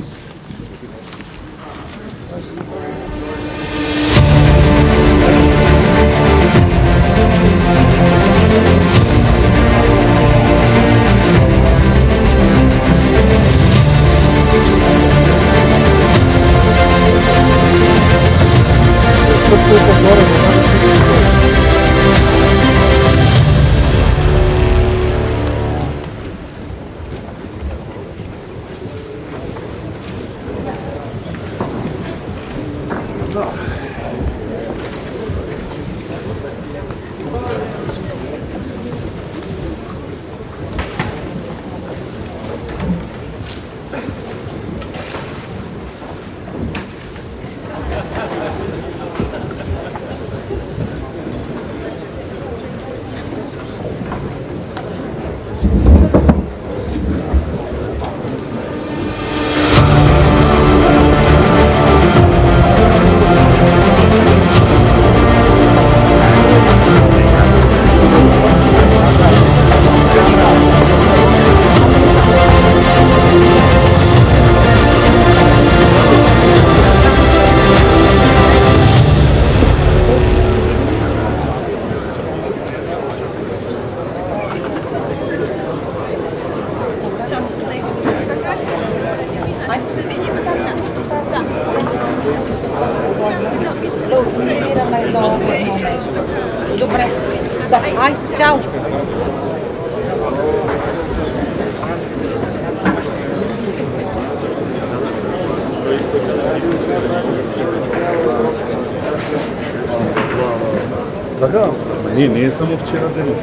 Не само вчера дали.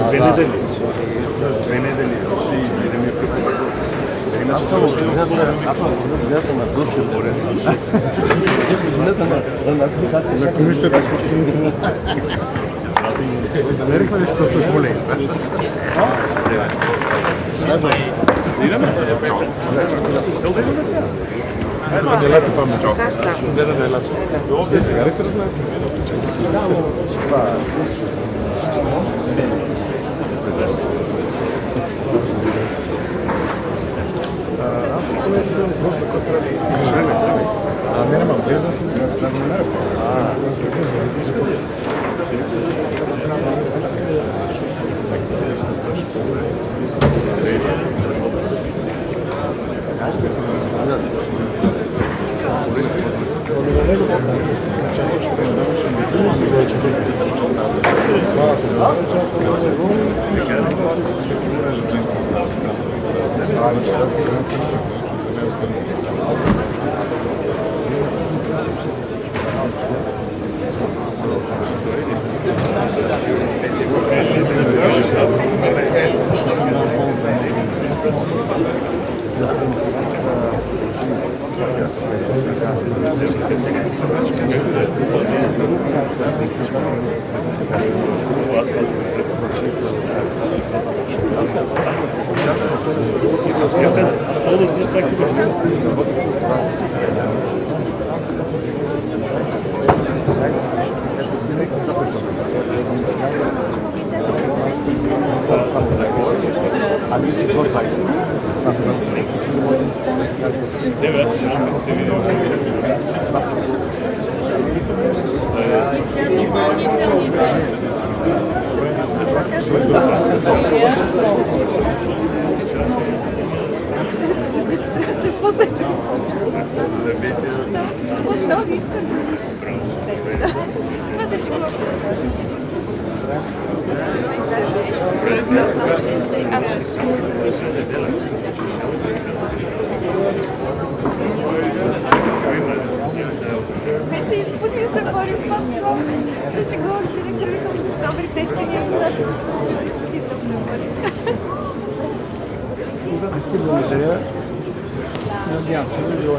Две недели. Две недели. Аз съм на души море. На комисията намерихме ли що сме колеги? Идеме? Идеме сега? Не лето това мечо. Не лето. Сега ли се размете? Аз поне си имам просто като трябва да си време. Не, нямам влезен си, да не намеря. ти благодаря. Надявам се да било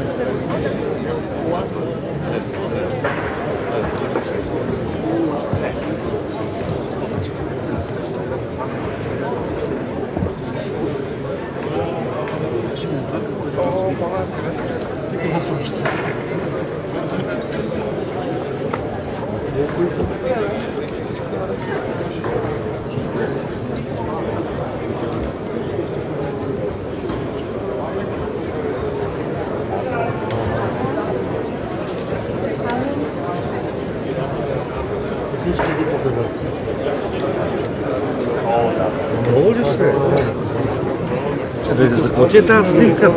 За какво ти е тази снимка?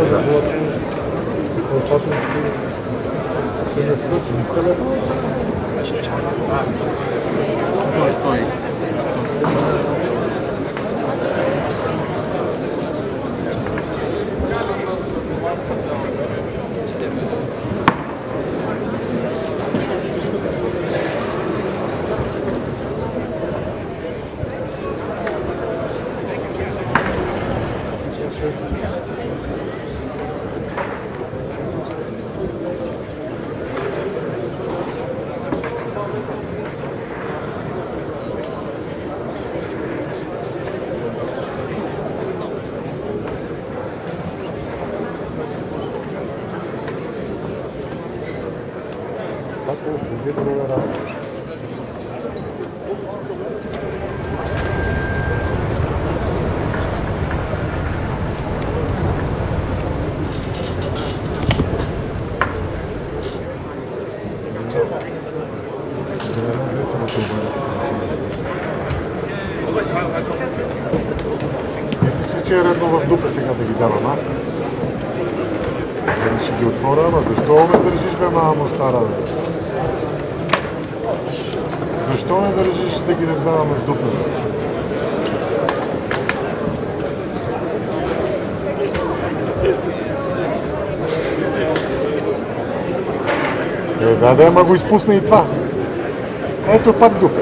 Мисля, че е редно в дупа сега да ги давам, а? Ще ги отворя, ама защо ме държиш, бе, мамо стара, бе? Защо ме държиш да ги раздаваме в дупа, бе? Да, ама го изпусна и това. Ето пак дупе.